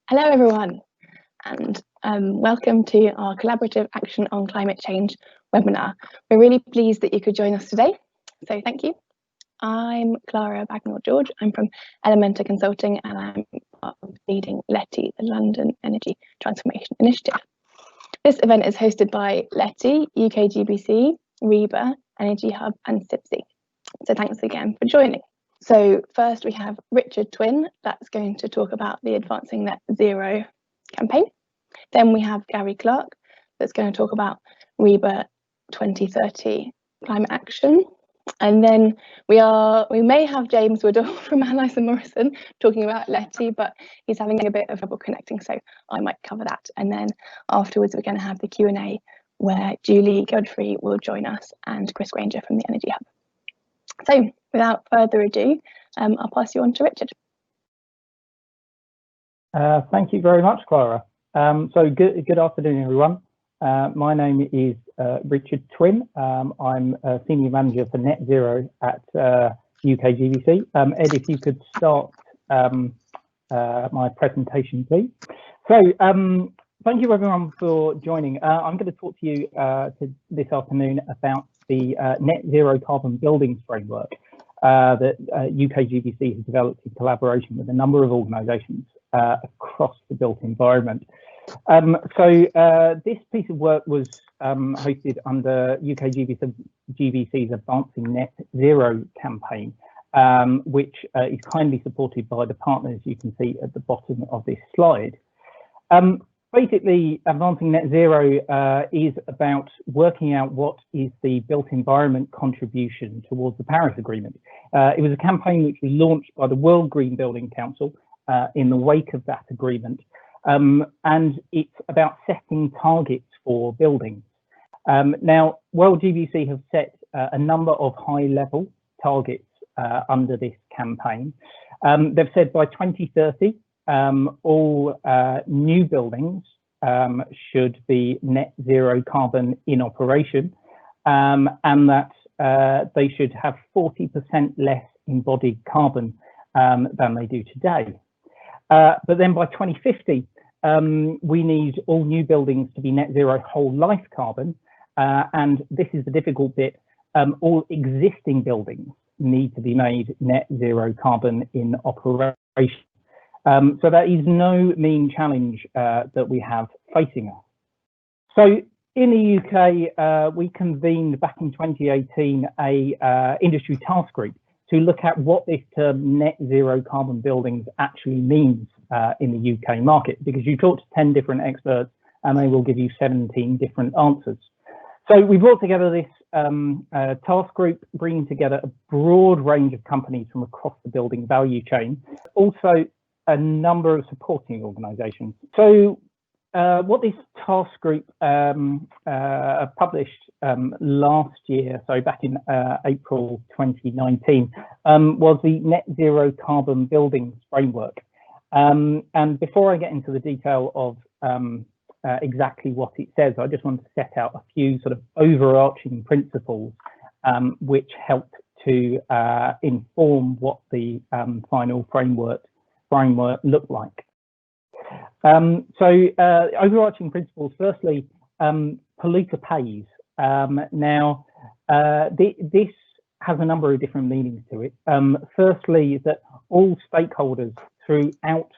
Hello everyone, and welcome to our Collaborative Action on Climate Change webinar. We're really pleased that you could join us today, so thank you. I'm Clara Bagnall-George, I'm from Elementa Consulting and I'm part of leading LETI, the London Energy Transformation Initiative. This event is hosted by LETI, UKGBC, RIBA, Energy Hub and CIBSE. So thanks again for joining. So first we have Richard Twinn, that's going to talk about the Advancing Net Zero campaign. Then we have Gary Clark, that's going to talk about RIBA 2030 climate action. And then we may have James Woodall from and Morrison talking about LETI, but he's having a bit of trouble connecting, so I might cover that. And then afterwards we're going to have the Q&A where Julie Godefroy will join us and Chris Grainger from the Energy Hub. So without further ado, I'll pass you on to Richard. Thank you very much, Clara. So good afternoon, everyone. My name is Richard Twinn. I'm a Senior Manager for Net Zero at UKGBC. Ed, if you could start my presentation, please. So thank you, everyone, for joining. I'm going to talk to you this afternoon about the Net Zero Carbon Buildings Framework that UKGBC has developed in collaboration with a number of organisations across the built environment. This piece of work was hosted under UKGBC's Advancing Net Zero campaign, which is kindly supported by the partners you can see at the bottom of this slide. Basically, Advancing Net Zero is about working out what is the built environment contribution towards the Paris Agreement. It was a campaign which was launched by the World Green Building Council in the wake of that agreement. And it's about setting targets for buildings. Now, World GBC have set a number of high-level targets under this campaign. They've said by 2030, all new buildings should be net zero carbon in operation, and that they should have 40% less embodied carbon than they do today. But then by 2050, we need all new buildings to be net zero whole life carbon. And this is the difficult bit. All existing buildings need to be made net zero carbon in operation. So that is no mean challenge that we have facing us. So in the UK, we convened back in 2018 a industry task group to look at what this term net zero carbon buildings actually means in the UK market, because you talk to 10 different experts and they will give you 17 different answers. So we brought together this task group, bringing together a broad range of companies from across the building value chain, also a number of supporting organisations. So what this task group published last year, so back in April 2019, was the Net Zero Carbon Buildings Framework. And before I get into the detail of exactly what it says, I just want to set out a few sort of overarching principles which help to inform what the final framework looked like. Overarching principles, firstly, polluter pays. Now, this has a number of different meanings to it. Firstly, is that all stakeholders throughout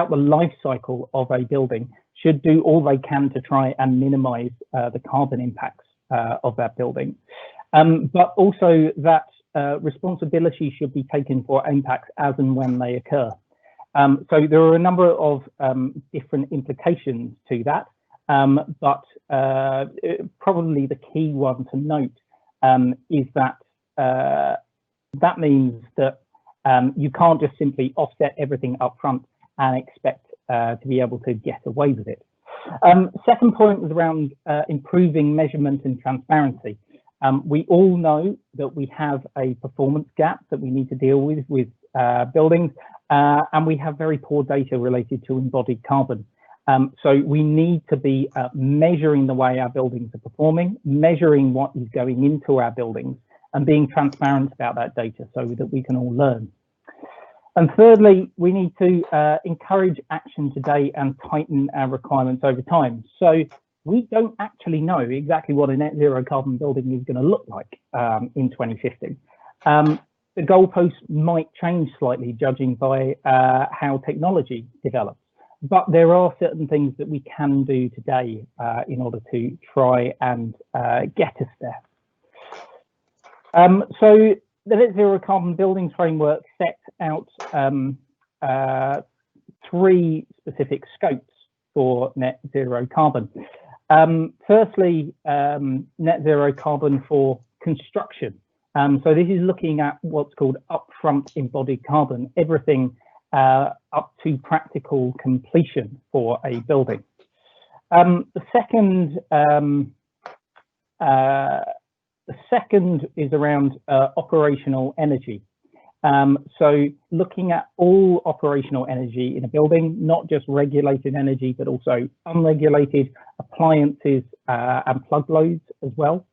the life cycle of a building should do all they can to try and minimise the carbon impacts of that building, but also that responsibility should be taken for impacts as and when they occur. So there are a number of different implications to that, but probably the key one to note is that that means that you can't just simply offset everything up front and expect to be able to get away with it. Second point was around improving measurement and transparency. We all know that we have a performance gap that we need to deal with buildings, and we have very poor data related to embodied carbon. So we need to be measuring the way our buildings are performing, measuring what is going into our buildings, and being transparent about that data so that we can all learn. And thirdly, we need to encourage action today and tighten our requirements over time. So we don't actually know exactly what a net zero carbon building is going to look like in 2050. The goalposts might change slightly judging by how technology develops, but there are certain things that we can do today in order to try and get us there. So the net zero carbon buildings framework sets out 3 specific scopes for net zero carbon. Firstly, net zero carbon for construction. So this is looking at what's called upfront embodied carbon, everything up to practical completion for a building. The second is around operational energy. So looking at all operational energy in a building, not just regulated energy, but also unregulated appliances and plug loads as well.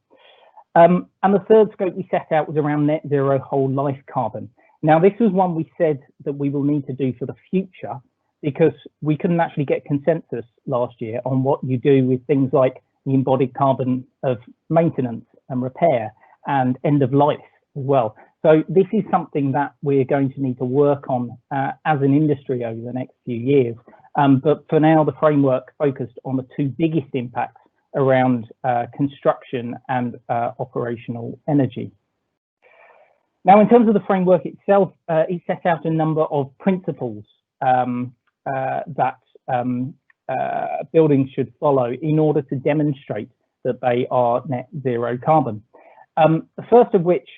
And the third scope we set out was around net zero whole life carbon. Now, this was one we said that we will need to do for the future because we couldn't actually get consensus last year on what you do with things like the embodied carbon of maintenance and repair and end of life as well. So this is something that we're going to need to work on as an industry over the next few years. But for now, the framework focused on the 2 biggest impacts around construction and operational energy. Now, in terms of the framework itself, it sets out a number of principles that buildings should follow in order to demonstrate that they are net zero carbon. The first of which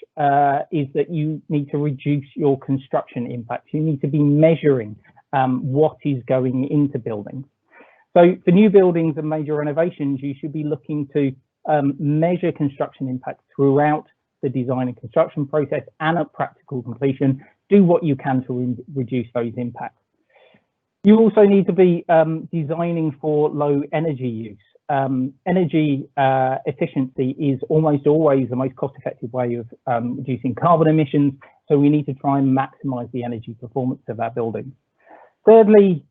is that you need to reduce your construction impacts. You need to be measuring what is going into buildings. So for new buildings and major renovations, you should be looking to measure construction impacts throughout the design and construction process and at practical completion. Do what you can to reduce those impacts. You also need to be designing for low energy use. Energy efficiency is almost always the most cost-effective way of reducing carbon emissions, so we need to try and maximise the energy performance of our buildings. Thirdly,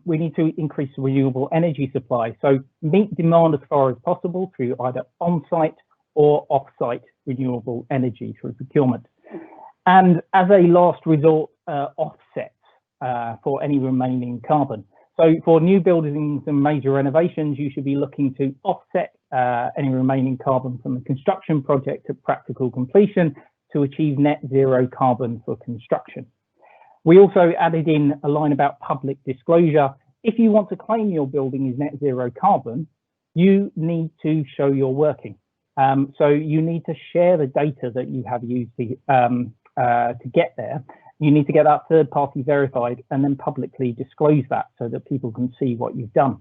we need to increase renewable energy supply, so meet demand as far as possible through either on-site or off-site renewable energy through procurement. And as a last resort, offsets for any remaining carbon. So for new buildings and major renovations, you should be looking to offset any remaining carbon from the construction project at practical completion to achieve net zero carbon for construction. We also added in a line about public disclosure. If you want to claim your building is net zero carbon, you need to show you're working. So you need to share the data that you have used to get there. You need to get that third party verified and then publicly disclose that so that people can see what you've done.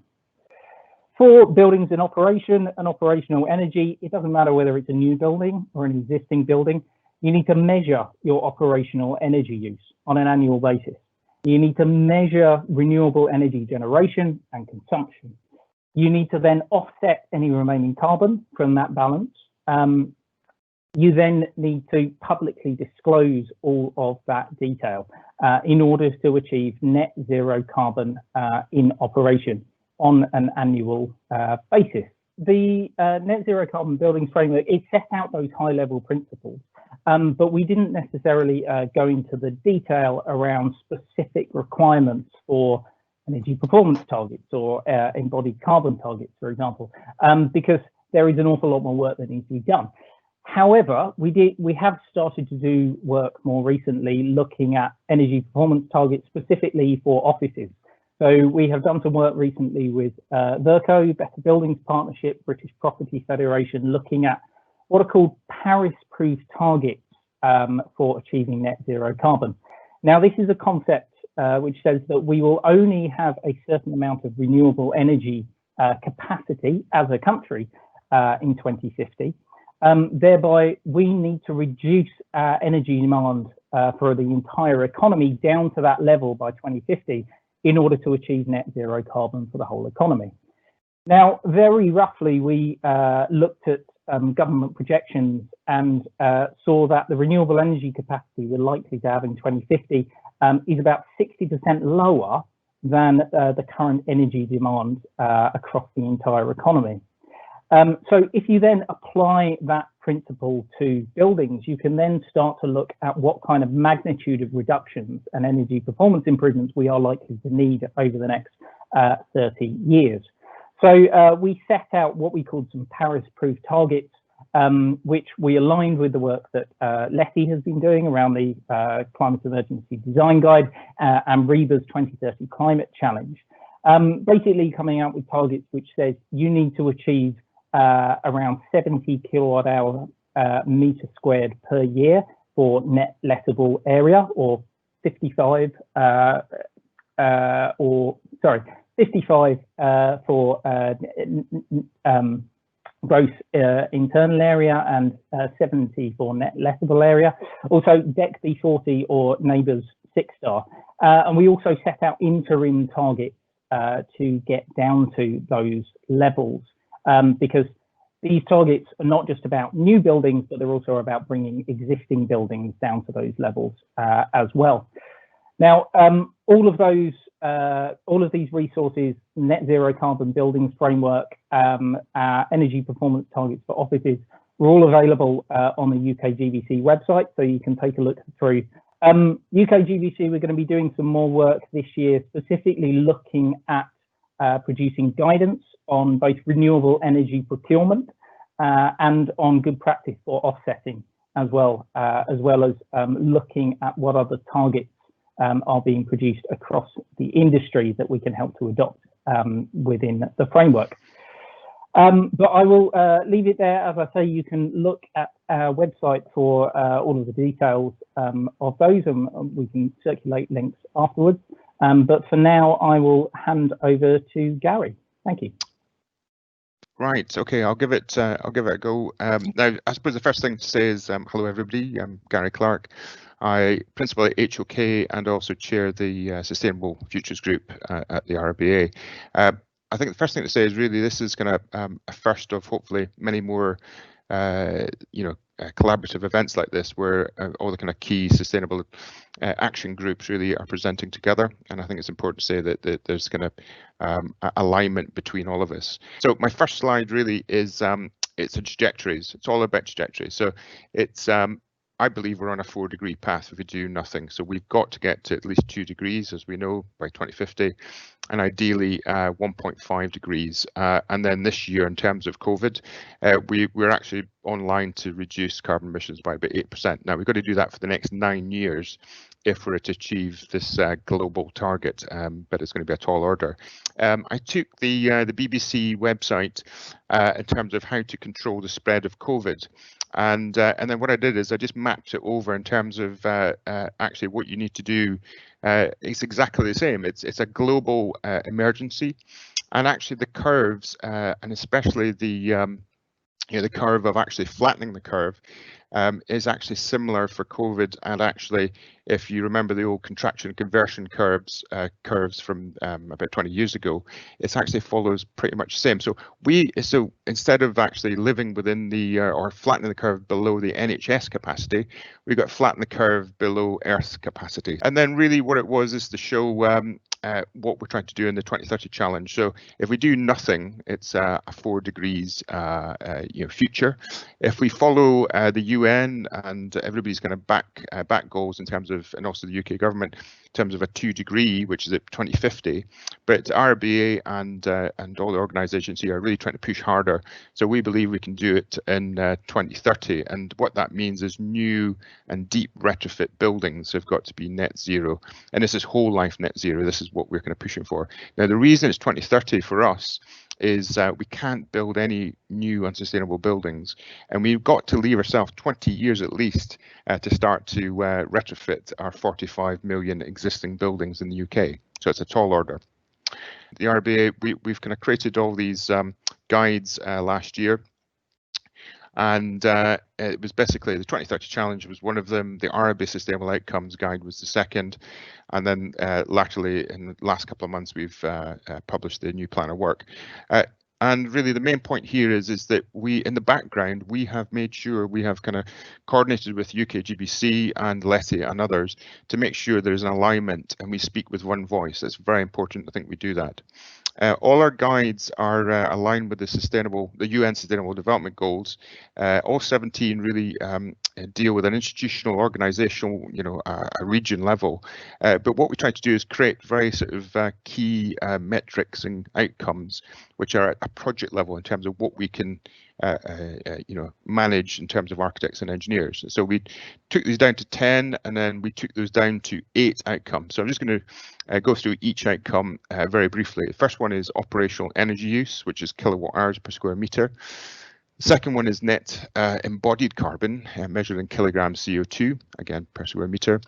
For buildings in operation and operational energy, it doesn't matter whether it's a new building or an existing building, you need to measure your operational energy use on an annual basis. You need to measure renewable energy generation and consumption. You need to then offset any remaining carbon from that balance. You then need to publicly disclose all of that detail in order to achieve net zero carbon in operation on an annual basis. The net zero carbon buildings framework, it set out those high level principles, but we didn't necessarily go into the detail around specific requirements for energy performance targets or embodied carbon targets, for example, because there is an awful lot more work that needs to be done. However, we have started to do work more recently looking at energy performance targets specifically for offices. So we have done some work recently with Verco, Better Buildings Partnership, British Property Federation, looking at what are called Paris-proof targets for achieving net zero carbon. Now, this is a concept which says that we will only have a certain amount of renewable energy capacity as a country in 2050. Thereby, we need to reduce energy demand for the entire economy down to that level by 2050 in order to achieve net zero carbon for the whole economy. Now, very roughly, we looked at government projections and saw that the renewable energy capacity we're likely to have in 2050 is about 60% lower than the current energy demand across the entire economy. So if you then apply that principle to buildings, you can then start to look at what kind of magnitude of reductions and energy performance improvements we are likely to need over the next 30 years. So we set out what we called some Paris-proof targets, which we aligned with the work that LETI has been doing around the Climate Emergency Design Guide and RIBA's 2030 Climate Challenge. Basically coming out with targets which says you need to achieve around 70 kilowatt hour meter squared per year for net lettable area, or 55 for gross internal area, and 70 for net lettable area. Also DEC B40 or neighbours 6-star. And we also set out interim targets to get down to those levels, because these targets are not just about new buildings, but they're also about bringing existing buildings down to those levels as well. Now, all of these resources, net zero carbon buildings framework, energy performance targets for offices, were all available on the UKGBC website, so you can take a look through. UKGBC, we're going to be doing some more work this year, specifically looking at producing guidance on both renewable energy procurement and on good practice for offsetting as well as looking at what other targets are being produced across the industry that we can help to adopt within the framework. But I will leave it there. As I say, you can look at our website for all of the details of those, and we can circulate links afterwards. But for now, I will hand over to Gary. Thank you. Right. Okay. I'll give it a go. Now, I suppose the first thing to say is hello, everybody. I'm Gary Clark. I principal at HOK and also chair the Sustainable Futures Group at the RIBA. I think the first thing to say is really this is going to a first of hopefully many more collaborative events like this, where all the kind of key sustainable action groups really are presenting together. And I think it's important to say that there's kind of alignment between all of us. So my first slide really is it's a trajectories. It's all about trajectories. So it's I believe we're on a 4-degree path if we do nothing. So we've got to get to at least 2 degrees, as we know, by 2050, and ideally 1.5 degrees. And then this year, in terms of COVID, we're actually on line to reduce carbon emissions by about 8%. Now, we've got to do that for the next 9 years if we're to achieve this global target, but it's going to be a tall order. I took the BBC website in terms of how to control the spread of COVID. And then what I did is I just mapped it over in terms of actually what you need to do. It's exactly the same. It's a global emergency, and actually the curves, and especially the curve of actually flattening the curve, is actually similar for COVID. And actually, if you remember the old contraction and conversion curves from about 20 years ago, it actually follows pretty much the same. So instead of actually living within the or flattening the curve below the NHS capacity, we've got flatten the curve below Earth's capacity. And then really what it was is to show what we're trying to do in the 2030 challenge. So if we do nothing, it's a 4 degrees future. If we follow the UN and everybody's going to back goals in terms of, and also the UK government, in terms of a 2 degree, which is at 2050, but RIBA and all the organisations here are really trying to push harder. So we believe we can do it in 2030, and what that means is new and deep retrofit buildings have got to be net zero, and this is whole life net zero. This is what we're kind of pushing for. Now, the reason it's 2030 for us is we can't build any new unsustainable buildings, and we've got to leave ourselves 20 years at least to start to retrofit our 45 million existing buildings in the UK. So it's a tall order. The RIBA, we've kind of created all these guides last year, and it was basically the 2030 challenge was one of them. The RIBA Sustainable Outcomes Guide was the second, and then latterly in the last couple of months we've published the new plan of work. And really the main point here is that we, in the background, we have made sure we have kind of coordinated with UKGBC and LETI and others to make sure there's an alignment and we speak with one voice. It's very important, I think we do that. All our guides are aligned with the UN Sustainable Development Goals. All 17 really deal with an institutional, organizational, a region level. But what we try to do is create very sort of key metrics and outcomes, which are at a project level in terms of what we can manage in terms of architects and engineers. So we took these down to 10, and then we took those down to 8 outcomes. So I'm just going to go through each outcome very briefly. The first one is operational energy use, which is kilowatt hours per square meter. The second one is net embodied carbon, measured in kilograms CO2, again per square meter.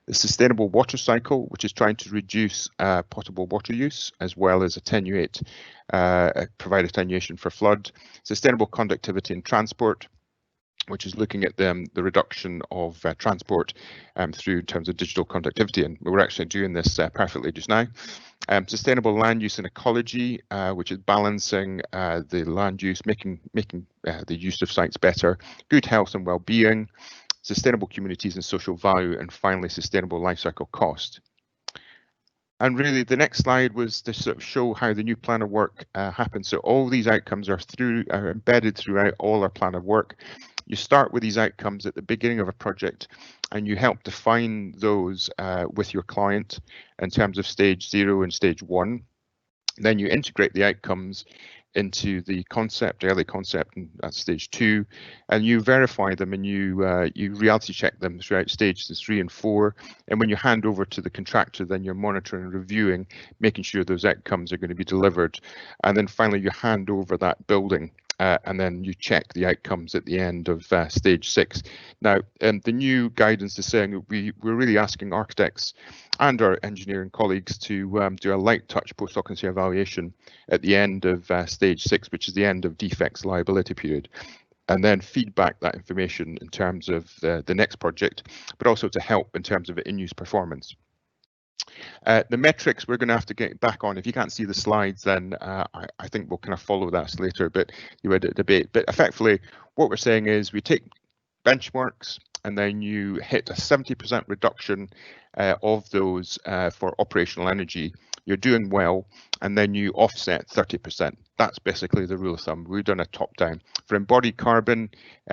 The sustainable water cycle, which is trying to reduce potable water use as well as attenuate, provide attenuation for flood. Sustainable conductivity in transport, which is looking at the reduction of transport through in terms of digital conductivity, and we're actually doing this perfectly just now. Sustainable land use and ecology, which is balancing the land use, making the use of sites better, good health and well-being, sustainable communities and social value, and finally sustainable life cycle cost. And really the next slide was to sort of show how the new plan of work happens. So all these outcomes are embedded throughout all our plan of work. You start with these outcomes at the beginning of a project, and you help define those with your client in terms of stage 0 and stage 1. Then you integrate the outcomes into the concept, early concept, and that's stage 2, and you verify them and you reality check them throughout stages 3 and 4. And when you hand over to the contractor, then you're monitoring and reviewing, making sure those outcomes are going to be delivered. And then finally you hand over that building. And then you check the outcomes at the end of stage 6. Now, the new guidance is saying we're really asking architects and our engineering colleagues to do a light touch post-occupancy evaluation at the end of stage 6, which is the end of defects liability period, and then feedback that information in terms of the next project, but also to help in terms of in-use performance. The metrics we're going to have to get back on. If you can't see the slides, then I think we'll kind of follow that later, but you had a debate. But effectively, what we're saying is we take benchmarks and then you hit a 70% reduction of those for operational energy. You're doing well, and then you offset 30%. That's basically the rule of thumb. We've done a top down. For embodied carbon,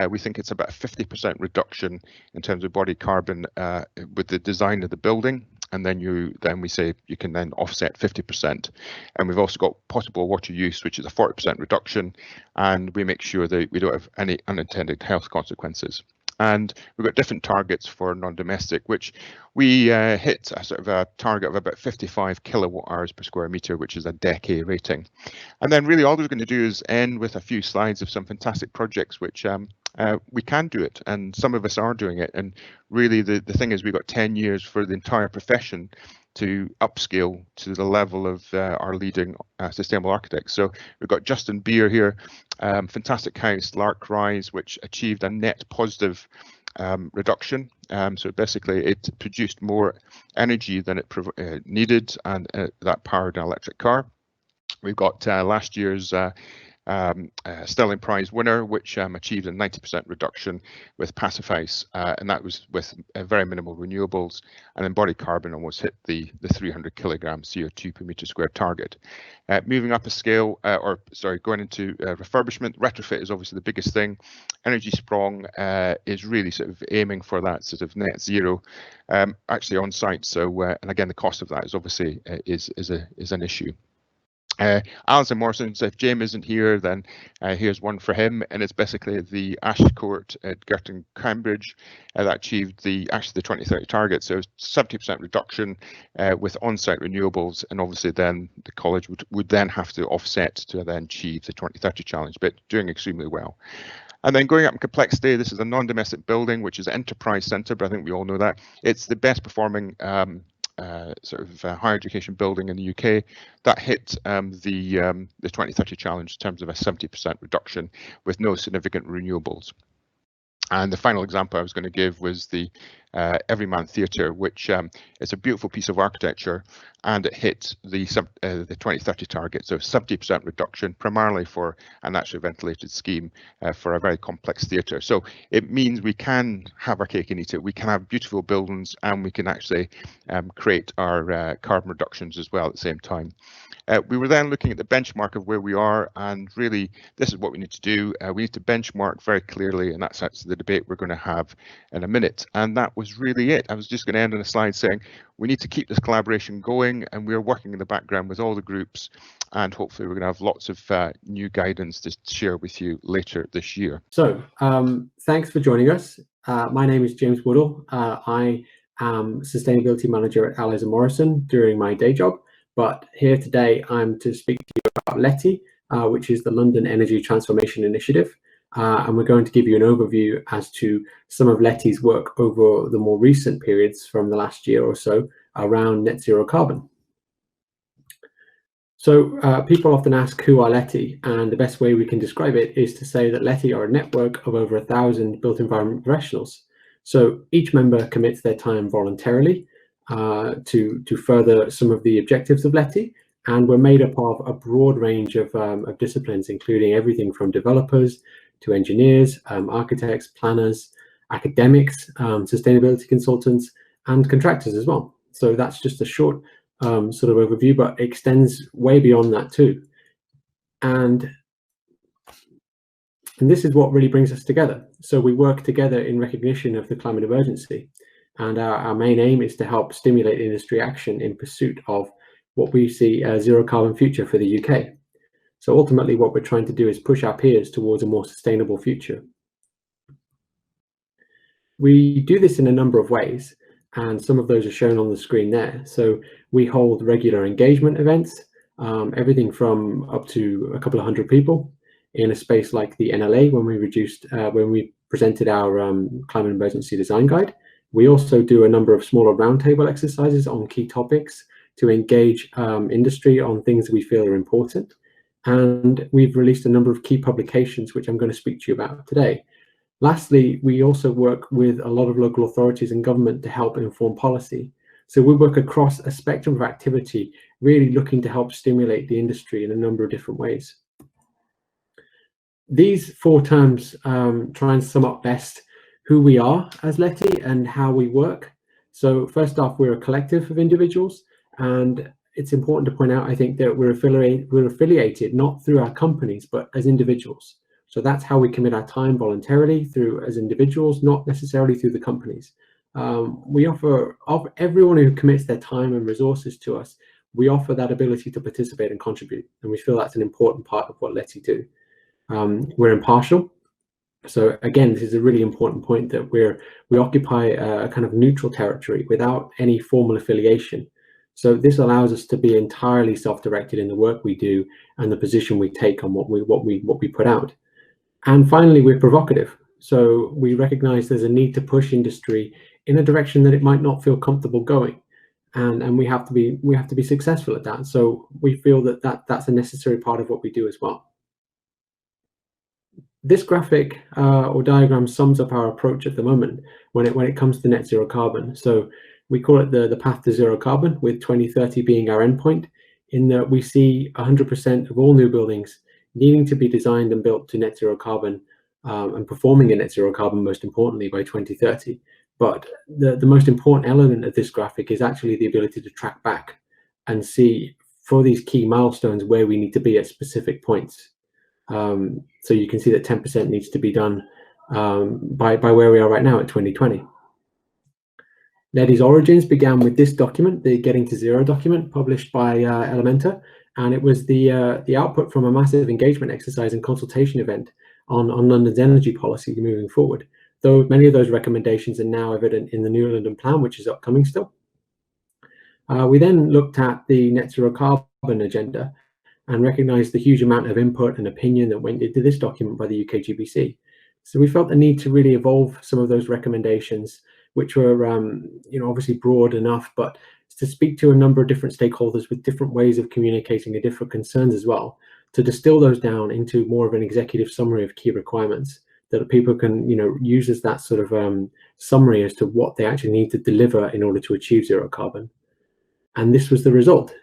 we think it's about a 50% reduction in terms of embodied carbon with the design of the building. And then we say you can then offset 50%. And we've also got potable water use, which is a 40% reduction. And we make sure that we don't have any unintended health consequences. And we've got different targets for non-domestic, which we hit a sort of a target of about 55 kilowatt hours per square meter, which is a DECA rating. And then really all we're going to do is end with a few slides of some fantastic projects, which we can do it, and some of us are doing it. And really the thing is we've got 10 years for the entire profession to upscale to the level of our leading sustainable architects. So we've got Justin Beer here, fantastic house, Lark Rise, which achieved a net positive reduction. So basically it produced more energy than it needed, and that powered an electric car. We've got last year's Sterling Prize winner, which achieved a 90% reduction with Passive House, and that was with very minimal renewables, and embodied carbon almost hit the 300 kilograms CO2 per meter squared target. Moving up a scale, going into refurbishment, retrofit is obviously the biggest thing. Energy Sprong is really sort of aiming for that sort of net zero, actually on site. So, and again, the cost of that is obviously is an issue. Alison Morrison, so if James isn't here, then here's one for him, and it's basically the Ash Court at Girton, Cambridge that achieved the 2030 target. So 70% reduction with on-site renewables, and obviously then the college would then have to offset to then achieve the 2030 challenge, but doing extremely well. And then going up in complexity, this is a non-domestic building, which is Enterprise Centre, but I think we all know that. It's the best performing higher education building in the UK that hit the 2030 challenge in terms of a 70% reduction with no significant renewables. And the final example I was going to give was the Everyman Theatre, which is a beautiful piece of architecture, and it hit the 2030 target, so 70% reduction, primarily for a naturally ventilated scheme for a very complex theatre. So it means we can have our cake and eat it. We can have beautiful buildings, and we can actually create our carbon reductions as well at the same time. We were then looking at the benchmark of where we are, and really this is what we need to do. We need to benchmark very clearly, and that's actually the debate we're going to have in a minute. And that was really it. I was just going to end on a slide saying we need to keep this collaboration going, and we're working in the background with all the groups, and hopefully we're going to have lots of new guidance to share with you later this year. So thanks for joining us. My name is James Woodall. I am Sustainability Manager at Allies and Morrison during my day job. But here today, I'm to speak to you about LETI, which is the London Energy Transformation Initiative. And we're going to give you an overview as to some of LETI's work over the more recent periods from the last year or so around net zero carbon. So people often ask, who are LETI? And the best way we can describe it is to say that LETI are a network of over 1,000 built environment professionals. So each member commits their time voluntarily to further some of the objectives of LETI, and we're made up of a broad range of disciplines, including everything from developers to engineers, architects, planners, academics, sustainability consultants, and contractors as well. So that's just a short sort of overview, but extends way beyond that too. And this is what really brings us together. So we work together in recognition of the climate emergency. And our main aim is to help stimulate industry action in pursuit of what we see as a zero carbon future for the UK. So ultimately what we're trying to do is push our peers towards a more sustainable future. We do this in a number of ways, and some of those are shown on the screen there. So we hold regular engagement events, everything from up to a couple of hundred people in a space like the NLA when we presented our climate emergency design guide. We also do a number of smaller roundtable exercises on key topics to engage industry on things we feel are important. And we've released a number of key publications, which I'm going to speak to you about today. Lastly, we also work with a lot of local authorities and government to help inform policy. So we work across a spectrum of activity, really looking to help stimulate the industry in a number of different ways. These four terms try and sum up best who we are as LETI and how we work. So first off, we're a collective of individuals, and it's important to point out, I think, that we're affiliated not through our companies, but as individuals. So that's how we commit our time voluntarily, through as individuals, not necessarily through the companies. We offer everyone who commits their time and resources to us, we offer that ability to participate and contribute. And we feel that's an important part of what LETI do. We're impartial. So again, this is a really important point, that we occupy a kind of neutral territory without any formal affiliation. So this allows us to be entirely self-directed in the work we do and the position we take on what we put out. And finally, we're provocative. So we recognize there's a need to push industry in a direction that it might not feel comfortable going, and we have to be successful at that. So we feel that's a necessary part of what we do as well. This graphic or diagram sums up our approach at the moment when it comes to net zero carbon. So we call it the path to zero carbon, with 2030 being our endpoint, in that we see 100% of all new buildings needing to be designed and built to net zero carbon and performing in net zero carbon, most importantly, by 2030. But the most important element of this graphic is actually the ability to track back and see for these key milestones where we need to be at specific points. So you can see that 10% needs to be done by where we are right now at 2020. LETI's origins began with this document, the Getting to Zero document, published by Elementa, and it was the output from a massive engagement exercise and consultation event on London's energy policy moving forward, though many of those recommendations are now evident in the New London Plan, which is upcoming still. We then looked at the net zero carbon agenda and recognized the huge amount of input and opinion that went into this document by the UKGBC. So we felt the need to really evolve some of those recommendations, which were obviously broad enough, but to speak to a number of different stakeholders with different ways of communicating their different concerns as well, to distill those down into more of an executive summary of key requirements that people can, use as that sort of summary as to what they actually need to deliver in order to achieve zero carbon. And this was the result.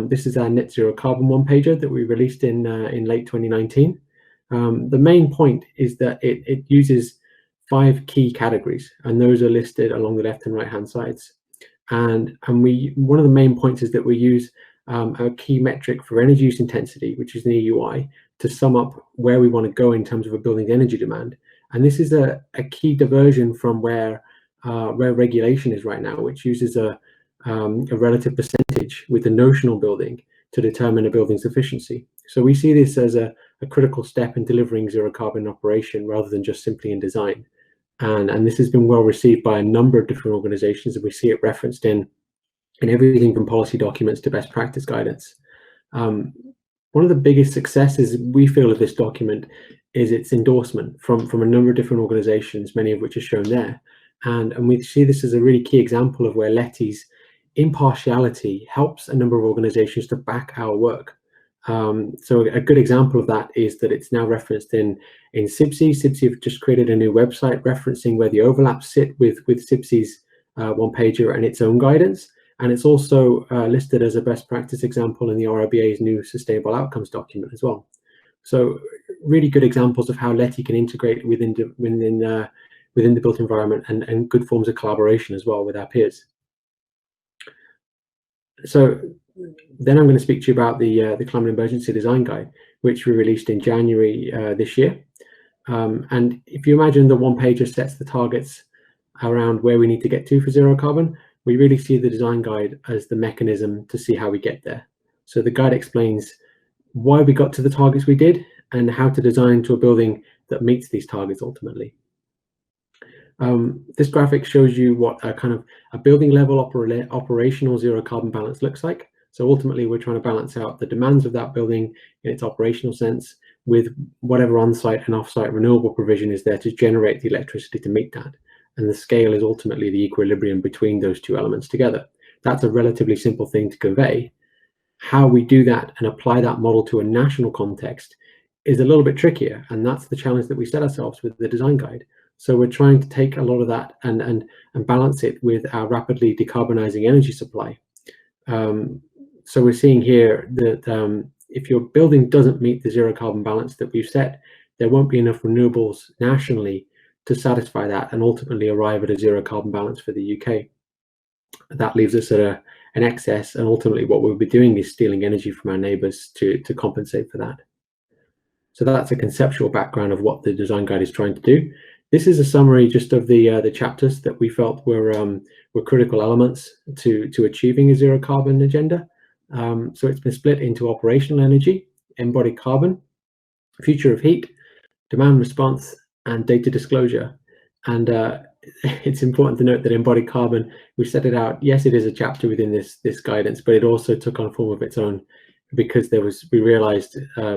This is our net zero carbon one-pager that we released in late 2019. The main point is that it uses 5 key categories, and those are listed along the left and right hand sides. And one of the main points is that we use a key metric for energy use intensity, which is the EUI, to sum up where we want to go in terms of a building's energy demand. And this is a key diversion from where regulation is right now, which uses a relative percentage with the notional building to determine a building's efficiency. So we see this as a critical step in delivering zero carbon operation rather than just simply in design. And this has been well received by a number of different organizations, and we see it referenced in everything from policy documents to best practice guidance. One of the biggest successes we feel of this document is its endorsement from a number of different organizations, many of which are shown there. And we see this as a really key example of where LETI's impartiality helps a number of organizations to back our work. So a good example of that is that it's now referenced in CIBSE. CIBSE have just created a new website referencing where the overlaps sit with CIBSE's one-pager and its own guidance. And it's also listed as a best practice example in the RIBA's new Sustainable Outcomes document as well. So really good examples of how LETI can integrate within the built environment and good forms of collaboration as well with our peers. So then I'm going to speak to you about the Climate Emergency Design Guide, which we released in January this year. And if you imagine the one-pager sets the targets around where we need to get to for zero carbon, we really see the design guide as the mechanism to see how we get there. So the guide explains why we got to the targets we did and how to design to a building that meets these targets ultimately. This graphic shows you what a kind of a building level operational zero carbon balance looks like. So ultimately, we're trying to balance out the demands of that building in its operational sense with whatever on-site and off-site renewable provision is there to generate the electricity to meet that. And the scale is ultimately the equilibrium between those two elements together. That's a relatively simple thing to convey. How we do that and apply that model to a national context is a little bit trickier, and that's the challenge that we set ourselves with the design guide. So we're trying to take a lot of that and balance it with our rapidly decarbonizing energy supply. So we're seeing here that if your building doesn't meet the zero carbon balance that we've set, there won't be enough renewables nationally to satisfy that and ultimately arrive at a zero carbon balance for the UK. That leaves us at an excess, and ultimately what we'll be doing is stealing energy from our neighbours to compensate for that. So that's a conceptual background of what the design guide is trying to do. This is a summary just of the chapters that we felt were critical elements to achieving a zero carbon agenda. So it's been split into operational energy, embodied carbon, future of heat, demand response, and data disclosure. And it's important to note that embodied carbon, we set it out, yes, it is a chapter within this guidance, but it also took on a form of its own because we realized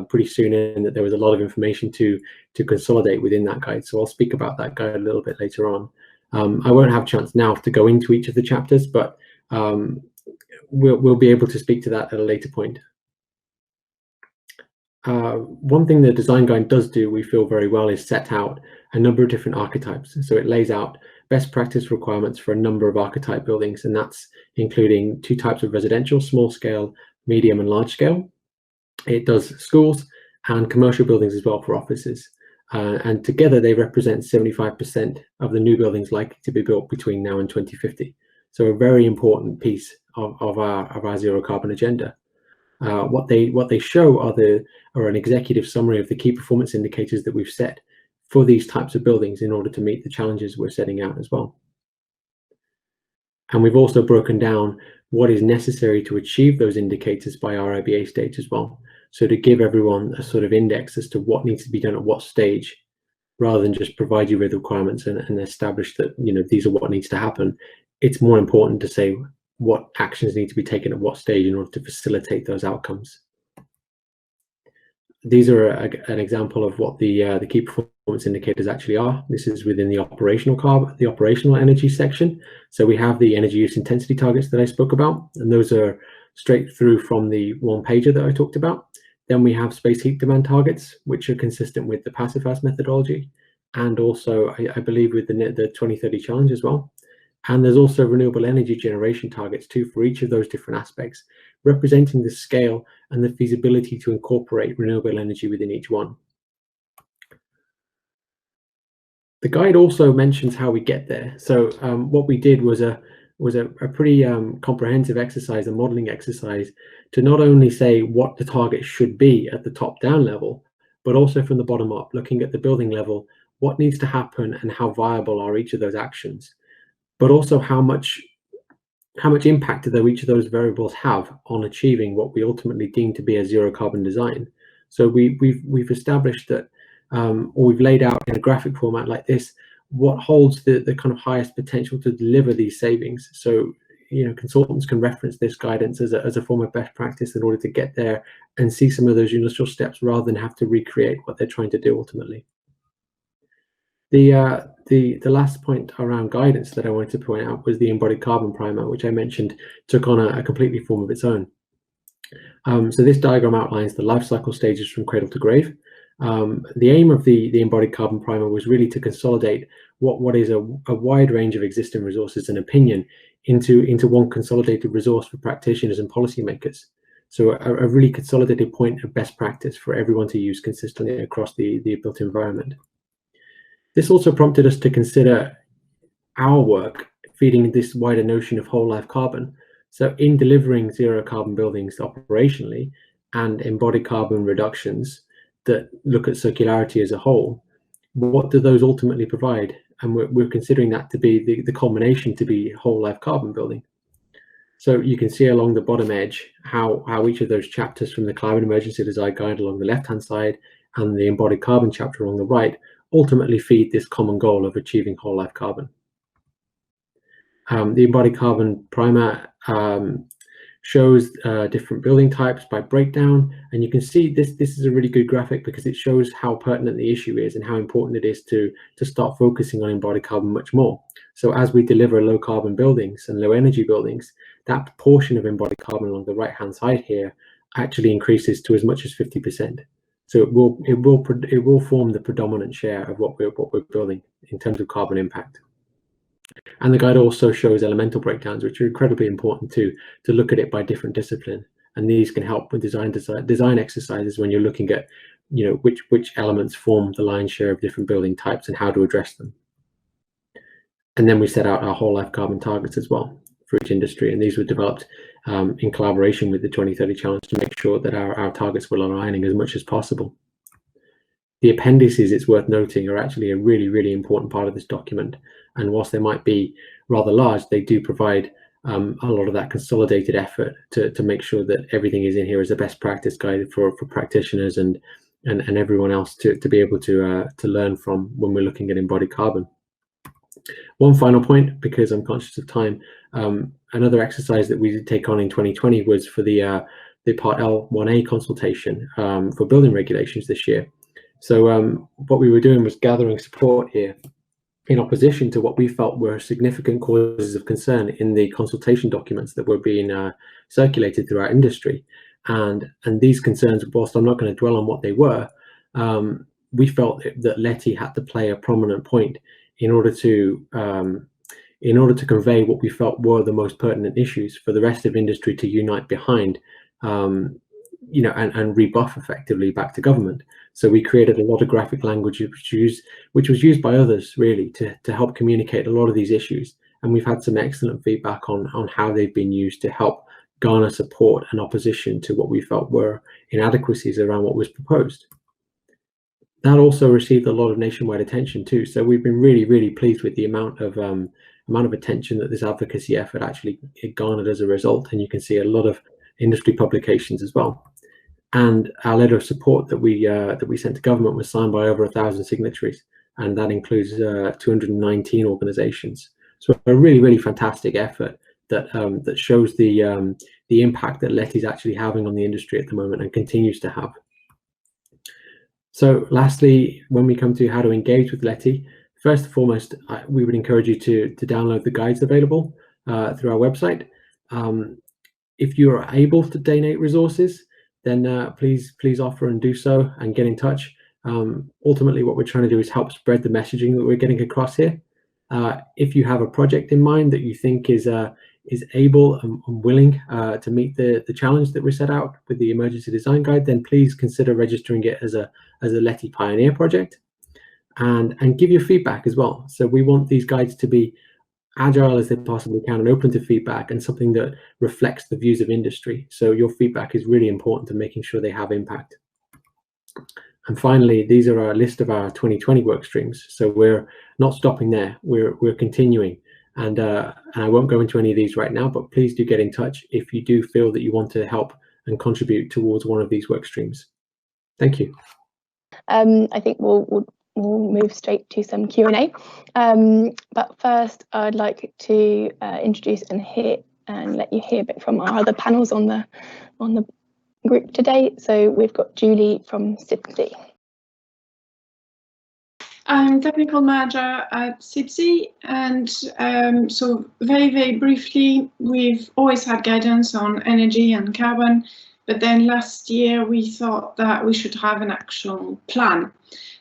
pretty soon in that there was a lot of information to consolidate within that guide. So I'll speak about that guide a little bit later on. I won't have a chance now to go into each of the chapters, but we'll be able to speak to that at a later point. One thing the design guide does do, we feel very well, is set out a number of different archetypes. So it lays out best practice requirements for a number of archetype buildings, and that's including 2 types of residential, small scale, medium and large scale. It does schools and commercial buildings as well for offices. And together they represent 75% of the new buildings likely to be built between now and 2050. So a very important piece of our zero carbon agenda. What they show are an executive summary of the key performance indicators that we've set for these types of buildings in order to meet the challenges we're setting out as well. And we've also broken down what is necessary to achieve those indicators by RIBA stage as well. So to give everyone a sort of index as to what needs to be done at what stage, rather than just provide you with requirements and establish that, these are what needs to happen. It's more important to say what actions need to be taken at what stage in order to facilitate those outcomes. These are an example of what the key performance indicators actually are. This is within the operational energy section. So we have the energy use intensity targets that I spoke about, and those are straight through from the one-pager that I talked about. Then we have space heat demand targets, which are consistent with the passive house methodology. and also I believe with the 2030 challenge as well. And there's also renewable energy generation targets too for each of those different aspects, representing the scale and the feasibility to incorporate renewable energy within each one. The guide also mentions how we get there. So what we did was a pretty comprehensive exercise, a modeling exercise, to not only say what the target should be at the top-down level, but also from the bottom up, looking at the building level, what needs to happen and how viable are each of those actions, but also how much impact do each of those variables have on achieving what we ultimately deem to be a zero carbon design. So we've established that, or we've laid out in a graphic format like this, what holds the kind of highest potential to deliver these savings. So, you know, consultants can reference this guidance as a form of best practice in order to get there and see some of those initial steps rather than have to recreate what they're trying to do ultimately. The last point around guidance that I wanted to point out was the embodied carbon primer, which I mentioned took on a completely form of its own. So this diagram outlines the life cycle stages from cradle to grave. The aim of the embodied carbon primer was really to consolidate what is a wide range of existing resources and opinion into one consolidated resource for practitioners and policymakers. So a really consolidated point of best practice for everyone to use consistently across the built environment. This also prompted us to consider our work feeding this wider notion of whole life carbon. So in delivering zero carbon buildings operationally and embodied carbon reductions that look at circularity as a whole, what do those ultimately provide? And we're considering that to be the culmination to be whole life carbon building. So you can see along the bottom edge how each of those chapters from the climate emergency design guide along the left-hand side and the embodied carbon chapter along the right ultimately feed this common goal of achieving whole life carbon. The embodied carbon primer shows different building types by breakdown, and you can see this is a really good graphic because it shows how pertinent the issue is and how important it is to start focusing on embodied carbon much more. So as we deliver low carbon buildings and low energy buildings, that proportion of embodied carbon along the right hand side here actually increases to as much as 50%. So it will form the predominant share of what we're building in terms of carbon impact. And the guide also shows elemental breakdowns, which are incredibly important to look at it by different discipline. And these can help with design exercises when you're looking at, you know, which elements form the lion's share of different building types and how to address them. And then we set out our whole life carbon targets as well for each industry, and these were developed in collaboration with the 2030 challenge to make sure that our targets were aligning as much as possible. The appendices, it's worth noting, are actually a really, really important part of this document. And whilst they might be rather large, they do provide a lot of that consolidated effort to make sure that everything is in here as a best practice guide for practitioners and everyone else to be able to learn from when we're looking at embodied carbon. One final point, because I'm conscious of time, another exercise that we did take on in 2020 was for the Part L1A consultation for building regulations this year. So what we were doing was gathering support here in opposition to what we felt were significant causes of concern in the consultation documents that were being circulated through our industry. And these concerns, whilst I'm not going to dwell on what they were, we felt that LETI had to play a prominent point in order to convey what we felt were the most pertinent issues for the rest of industry to unite behind, you know, and rebuff effectively back to government. So we created a lot of graphic language which was used by others really to help communicate a lot of these issues. And we've had some excellent feedback on how they've been used to help garner support and opposition to what we felt were inadequacies around what was proposed. That also received a lot of nationwide attention too. So we've been really, really pleased with the amount of attention that this advocacy effort actually garnered as a result. And you can see a lot of industry publications as well. And our letter of support that we sent to government was signed by over 1,000 signatories, and that includes 219 organisations. So a really, really fantastic effort that shows the impact that LETI is actually having on the industry at the moment and continues to have. So lastly, when we come to how to engage with LETI, first and foremost, we would encourage you to download the guides available through our website. If you are able to donate resources, then please offer and do so and get in touch. Ultimately, what we're trying to do is help spread the messaging that we're getting across here. If you have a project in mind that you think is able and willing to meet the challenge that we set out with the emergency design guide, then please consider registering it as a LETI pioneer project, and give your feedback as well. So we want these guides to be agile as they possibly can and open to feedback, and something that reflects the views of industry. So your feedback is really important to making sure they have impact. And finally, these are our list of our 2020 work streams. So we're not stopping there. We're continuing. And I won't go into any of these right now, but please do get in touch if you do feel that you want to help and contribute towards one of these work streams. Thank you. I think we'll move straight to some Q&A. But first, I'd like to introduce and let you hear a bit from our other panels on the group today. So we've got Julie from CIBSE. I'm technical manager at CIBSE, and so very briefly, we've always had guidance on energy and carbon, but then last year we thought that we should have an action plan.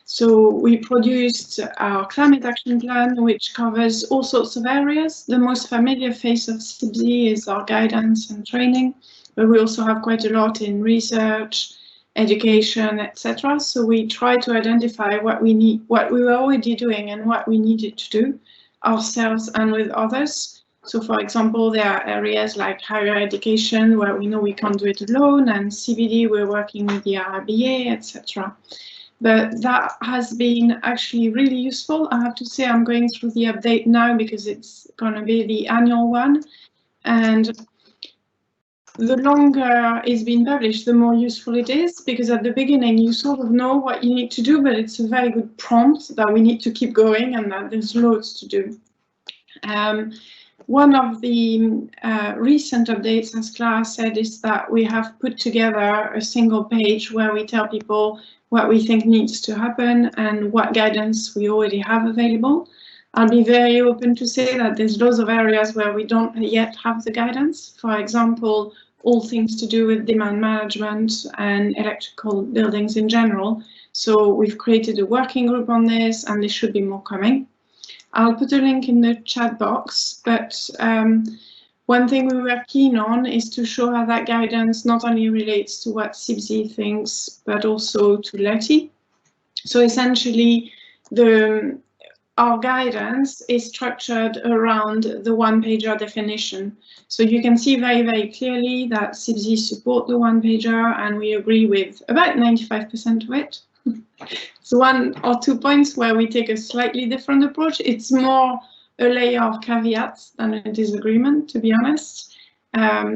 So we produced our climate action plan, which covers all sorts of areas. The most familiar face of CIBSE is our guidance and training, but we also have quite a lot in research, education, etc. So we try to identify what we need, what we were already doing and what we needed to do ourselves and with others. So for example, there are areas like higher education where we know we can't do it alone, and CBD we're working with the RIBA, etc. But that has been actually really useful. I have to say I'm going through the update now because it's going to be the annual one, and the longer it's been published, the more useful it is, because at the beginning you sort of know what you need to do, but it's a very good prompt that we need to keep going and that there's loads to do. One of the recent updates, as Clara said, is that we have put together a single page where we tell people what we think needs to happen and what guidance we already have available. I'll be very open to say that there's loads of areas where we don't yet have the guidance. For example, all things to do with demand management and electrical buildings in general. So we've created a working group on this, and there should be more coming. I'll put a link in the chat box, but one thing we were keen on is to show how that guidance not only relates to what CIBSE thinks, but also to LETI. So essentially, our guidance is structured around the one-pager definition. So you can see very clearly that CIBSE support the one-pager, and we agree with about 95% of it. So 1 or 2 points where we take a slightly different approach. It's more a layer of caveats than a disagreement, to be honest.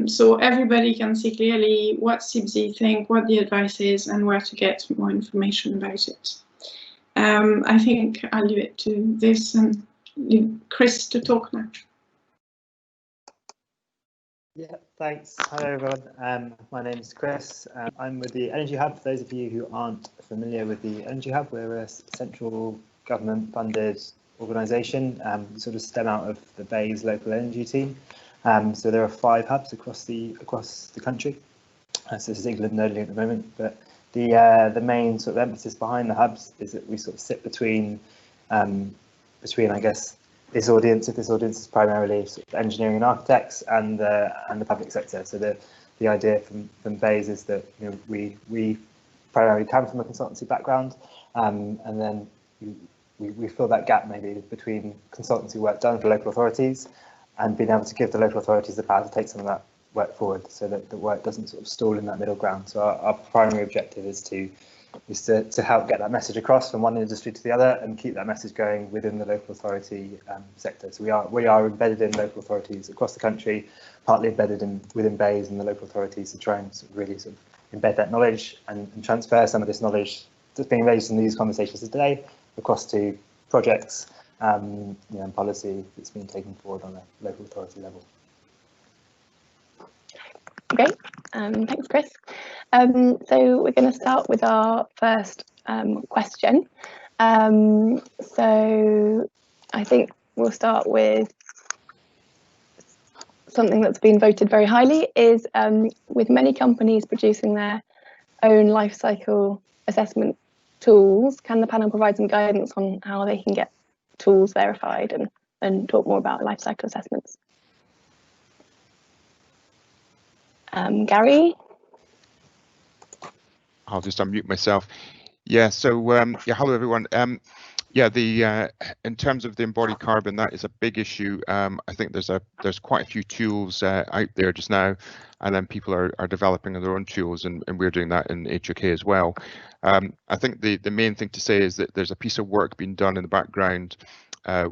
So everybody can see clearly what CIBSE think, what the advice is, and where to get more information about it. I think I'll leave it to this and leave Chris to talk now. Yeah, thanks. Hello everyone. My name is Chris. I'm with the Energy Hub. For those of you who aren't familiar with the Energy Hub, we're a central government funded organisation. We sort of stem out of the BEIS local energy team. So there are 5 hubs across the country. So this is England only at the moment, but the main sort of emphasis behind the hubs is that we sort of sit between I guess this audience, if this audience is primarily sort of engineering and architects, and the public sector. So the idea from BEIS is that, you know, we primarily come from a consultancy background, and then we fill that gap maybe between consultancy work done for local authorities and being able to give the local authorities the power to take some of that work forward, so that the work doesn't sort of stall in that middle ground. So our primary objective is to help get that message across from one industry to the other and keep that message going within the local authority sector. So we are embedded in local authorities across the country, partly embedded within BEIS and the local authorities, to try and sort of really sort of embed that knowledge and transfer some of this knowledge that's being raised in these conversations today across to projects, you know, and policy that's being taken forward on a local authority level. Great, thanks, Chris. So we're going to start with our first question. So I think we'll start with something that's been voted very highly, is with many companies producing their own life cycle assessment tools, can the panel provide some guidance on how they can get tools verified and talk more about life cycle assessments? Gary? I'll just unmute myself. Yeah, so yeah, hello everyone. Yeah, in terms of the embodied carbon, that is a big issue. I think there's quite a few tools out there just now, and then people are developing their own tools, and we're doing that in HOK as well. I think the main thing to say is that there's a piece of work being done in the background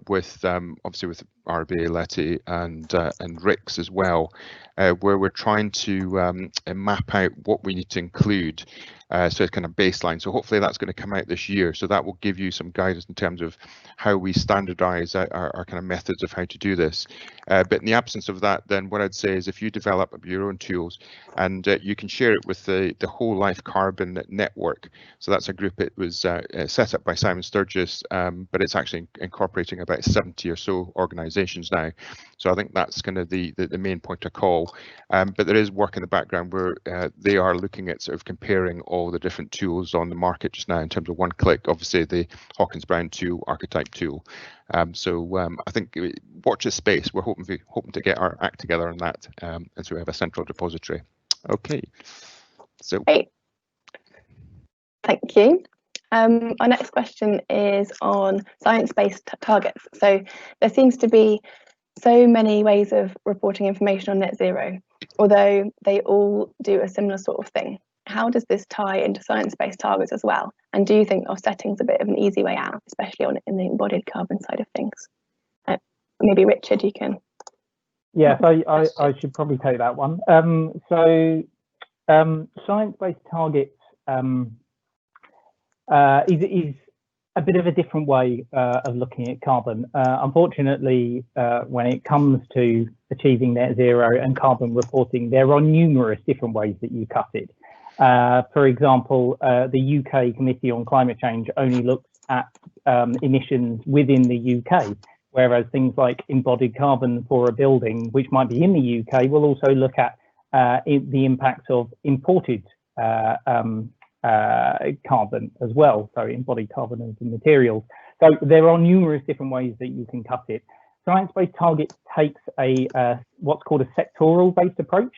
with obviously with RIBA, LETI, and RICS as well, where we're trying to map out what we need to include. So it's kind of baseline. So hopefully that's going to come out this year. So that will give you some guidance in terms of how we standardize our kind of methods of how to do this. But in the absence of that, then what I'd say is if you develop your own tools and you can share it with the whole life carbon network. So that's a group. It was set up by Simon Sturgis, but it's actually incorporating about 70 or so organizations now. So I think that's kind of the main point of call. But there is work in the background where they are looking at sort of comparing all the different tools on the market just now in terms of one click, obviously the Hawkins Brown tool, archetype tool. So I think watch this space. We're hoping to get our act together on that, and so we have a central depository. Okay, so great. Thank you. Our next question is on science-based targets. So there seems to be so many ways of reporting information on net zero, although they all do a similar sort of thing. How does this tie into science-based targets as well? And do you think offsetting is a bit of an easy way out, especially in the embodied carbon side of things? Maybe Richard, you can. Yeah, so I should probably take that one. Science-based targets is a bit of a different way of looking at carbon. Unfortunately, when it comes to achieving net zero and carbon reporting, there are numerous different ways that you cut it. For example, the UK Committee on Climate Change only looks at emissions within the UK, whereas things like embodied carbon for a building, which might be in the UK, will also look at the impact of imported carbon as well, so embodied carbon as the materials. So there are numerous different ways that you can cut it. Science-based targets takes a what's called a sectoral-based approach.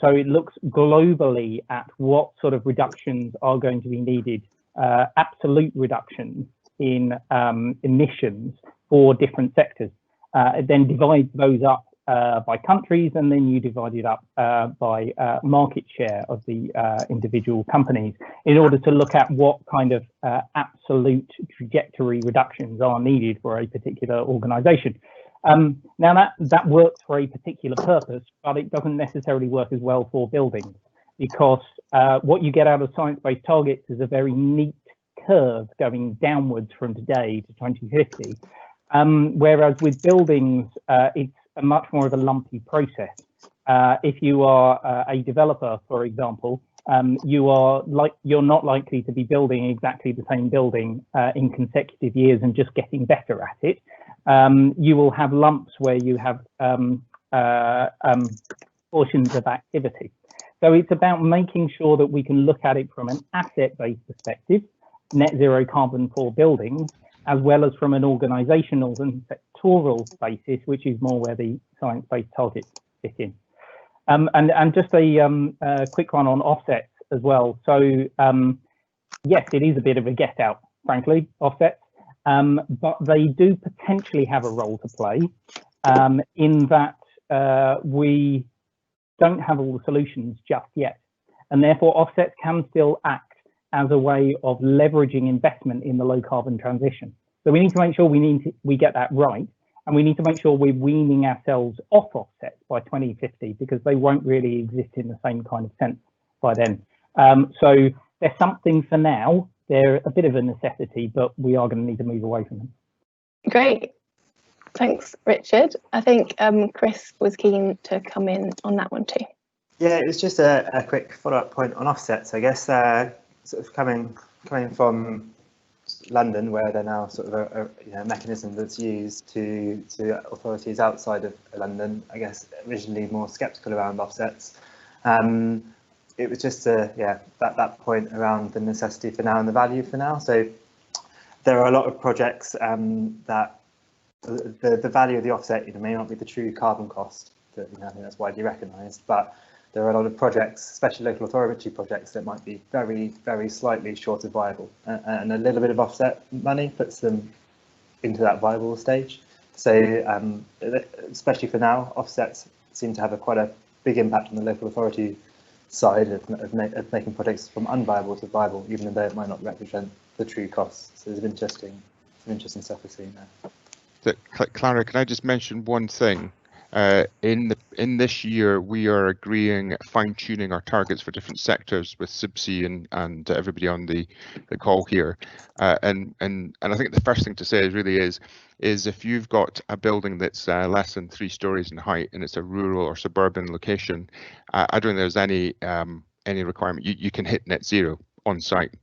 So it looks globally at what sort of reductions are going to be needed, absolute reductions in emissions for different sectors. It then divides those up by countries, and then you divide it up by market share of the individual companies in order to look at what kind of absolute trajectory reductions are needed for a particular organization. Now that works for a particular purpose, but it doesn't necessarily work as well for buildings, because what you get out of science-based targets is a very neat curve going downwards from today to 2050. Whereas with buildings, it's a much more of a lumpy process. If you are a developer, for example, you're not likely to be building exactly the same building in consecutive years and just getting better at it. You will have lumps where you have portions of activity. So it's about making sure that we can look at it from an asset-based perspective, net zero carbon for buildings, as well as from an organizational and sectoral basis, which is more where the science-based targets fit in. And just a quick one on offsets as well. So yes, it is a bit of a get out, frankly, offsets, but they do potentially have a role to play in that we don't have all the solutions just yet. And therefore offsets can still act as a way of leveraging investment in the low carbon transition. So we need to make sure we get that right. And we need to make sure we're weaning ourselves off offsets by 2050, because they won't really exist in the same kind of sense by then. So they're something for now. They're a bit of a necessity, but we are going to need to move away from them. Great. Thanks, Richard. I think Chris was keen to come in on that one too. Yeah, it was just a quick follow-up point on offsets, I guess, sort of coming from London, where they're now sort of a mechanism that's used to authorities outside of London, I guess, originally more sceptical around offsets. it was just that point around the necessity for now and the value for now. So there are a lot of projects that the value of the offset may not be the true carbon cost. That, I think that's widely recognised, but there are a lot of projects, especially local authority projects, that might be very, very slightly short of viable, and a little bit of offset money puts them into that viable stage. So especially for now, offsets seem to have quite a big impact on the local authority side of making projects from unviable to viable, even though it might not represent the true costs. So there's some interesting stuff we're seeing there. So, Clara, can I just mention one thing? In this year, we are agreeing, fine-tuning our targets for different sectors with CIBSE and everybody on the call here. And I think the first thing to say is if you've got a building that's less than 3 stories in height and it's a rural or suburban location, I don't think there's any requirement. You can hit net zero on site.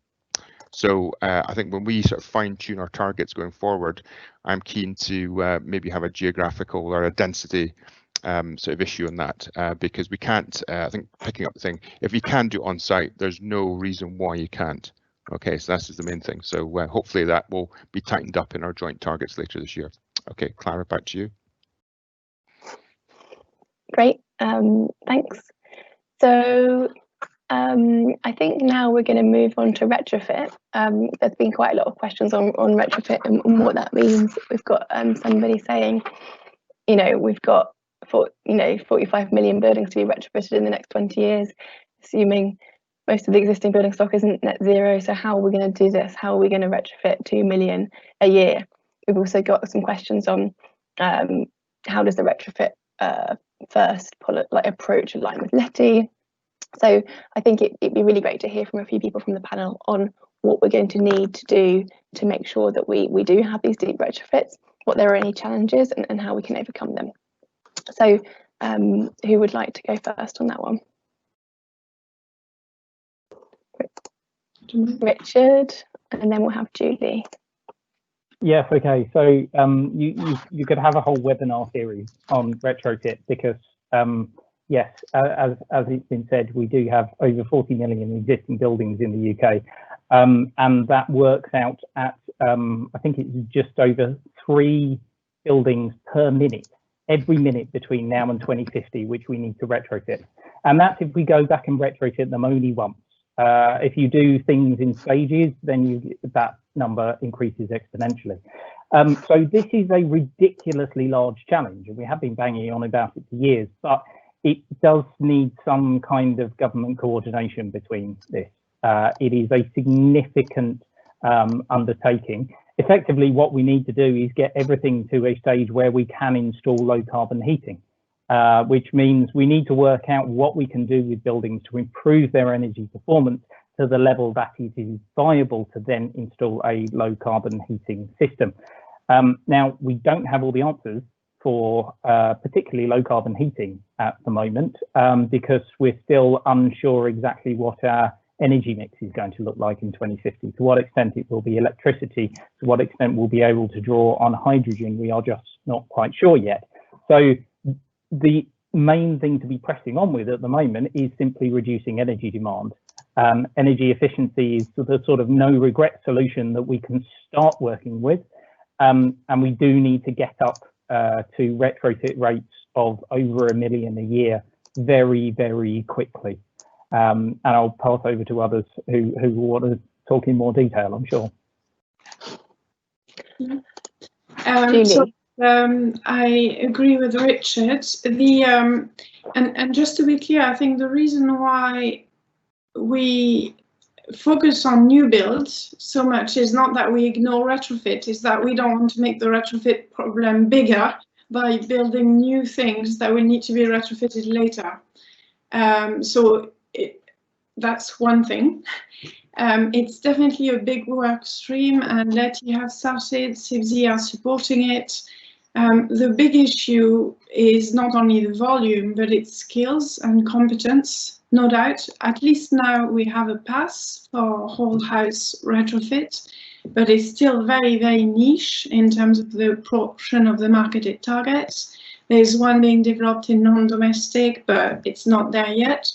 So I think when we sort of fine-tune our targets going forward, I'm keen to maybe have a geographical or a density sort of issue on that, because we can't, I think picking up the thing, if you can do it on site, there's no reason why you can't. Okay, so that's the main thing. So hopefully that will be tightened up in our joint targets later this year. Okay, Clara, back to you. Great, thanks. So I think now we're going to move on to retrofit. There's been quite a lot of questions on retrofit and what that means. We've got somebody saying, we've got 45 million buildings to be retrofitted in the next 20 years, assuming most of the existing building stock isn't net zero. So how are we going to do this? How are we going to retrofit 2 million a year? We've also got some questions on how does the retrofit first approach align with LETI? So I think it'd be really great to hear from a few people from the panel on what we're going to need to do to make sure that we do have these deep retrofits, what there are any challenges and how we can overcome them. So who would like to go first on that one? Richard, and then we'll have Julie. Yes, okay. So you could have a whole webinar series on retrofit because yes, as it's been said, we do have over 40 million existing buildings in the UK, and that works out at I think it's just over 3 buildings per minute, every minute between now and 2050, which we need to retrofit. And that's if we go back and retrofit them only once. If you do things in stages, then that number increases exponentially. So this is a ridiculously large challenge, and we have been banging on about it for years, but it does need some kind of government coordination between this. It is a significant undertaking. Effectively, what we need to do is get everything to a stage where we can install low carbon heating, which means we need to work out what we can do with buildings to improve their energy performance to the level that it is viable to then install a low carbon heating system. Now, we don't have all the answers for particularly low carbon heating at the moment, because we're still unsure exactly what our energy mix is going to look like in 2050, to what extent it will be electricity, to what extent we'll be able to draw on hydrogen. We are just not quite sure yet. So the main thing to be pressing on with at the moment is simply reducing energy demand. Energy efficiency is the sort of no regret solution that we can start working with, and we do need to get up to retrofit rates of over 1 million a year very, very quickly. And I'll pass over to others who want to talk in more detail, I'm sure. I agree with Richard. And just to be clear, I think the reason why we focus on new builds so much is not that we ignore retrofit, is that we don't want to make the retrofit problem bigger by building new things that will need to be retrofitted later. So that's one thing. It's definitely a big work stream, and LETI have started, CIBSE are supporting it. The big issue is not only the volume, but it's skills and competence, no doubt. At least now we have a pass for whole house retrofit, but it's still very, very niche in terms of the proportion of the marketed targets. There's one being developed in non-domestic, but it's not there yet.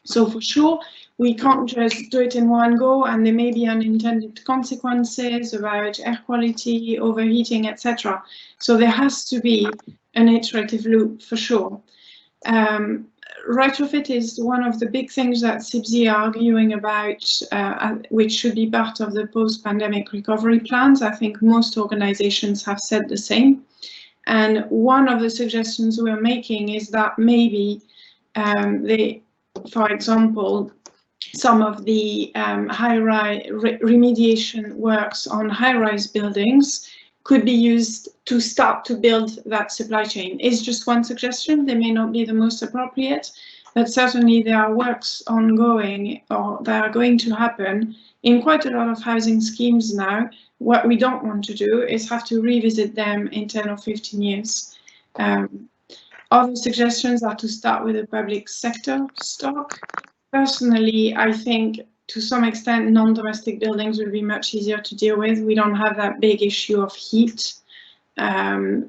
So for sure, we can't just do it in one go, and there may be unintended consequences about air quality, overheating, etc. So there has to be an iterative loop for sure. Retrofit is one of the big things that CIBSE are arguing about, which should be part of the post-pandemic recovery plans. I think most organizations have said the same. And one of the suggestions we're making is that maybe for example, some of the high-rise remediation works on high-rise buildings could be used to start to build that supply chain. It's just one suggestion. They may not be the most appropriate, but certainly there are works ongoing or that are going to happen in quite a lot of housing schemes now. What we don't want to do is have to revisit them in 10 or 15 years. Other suggestions are to start with a public sector stock. Personally, I think to some extent non-domestic buildings will be much easier to deal with. We don't have that big issue of heat.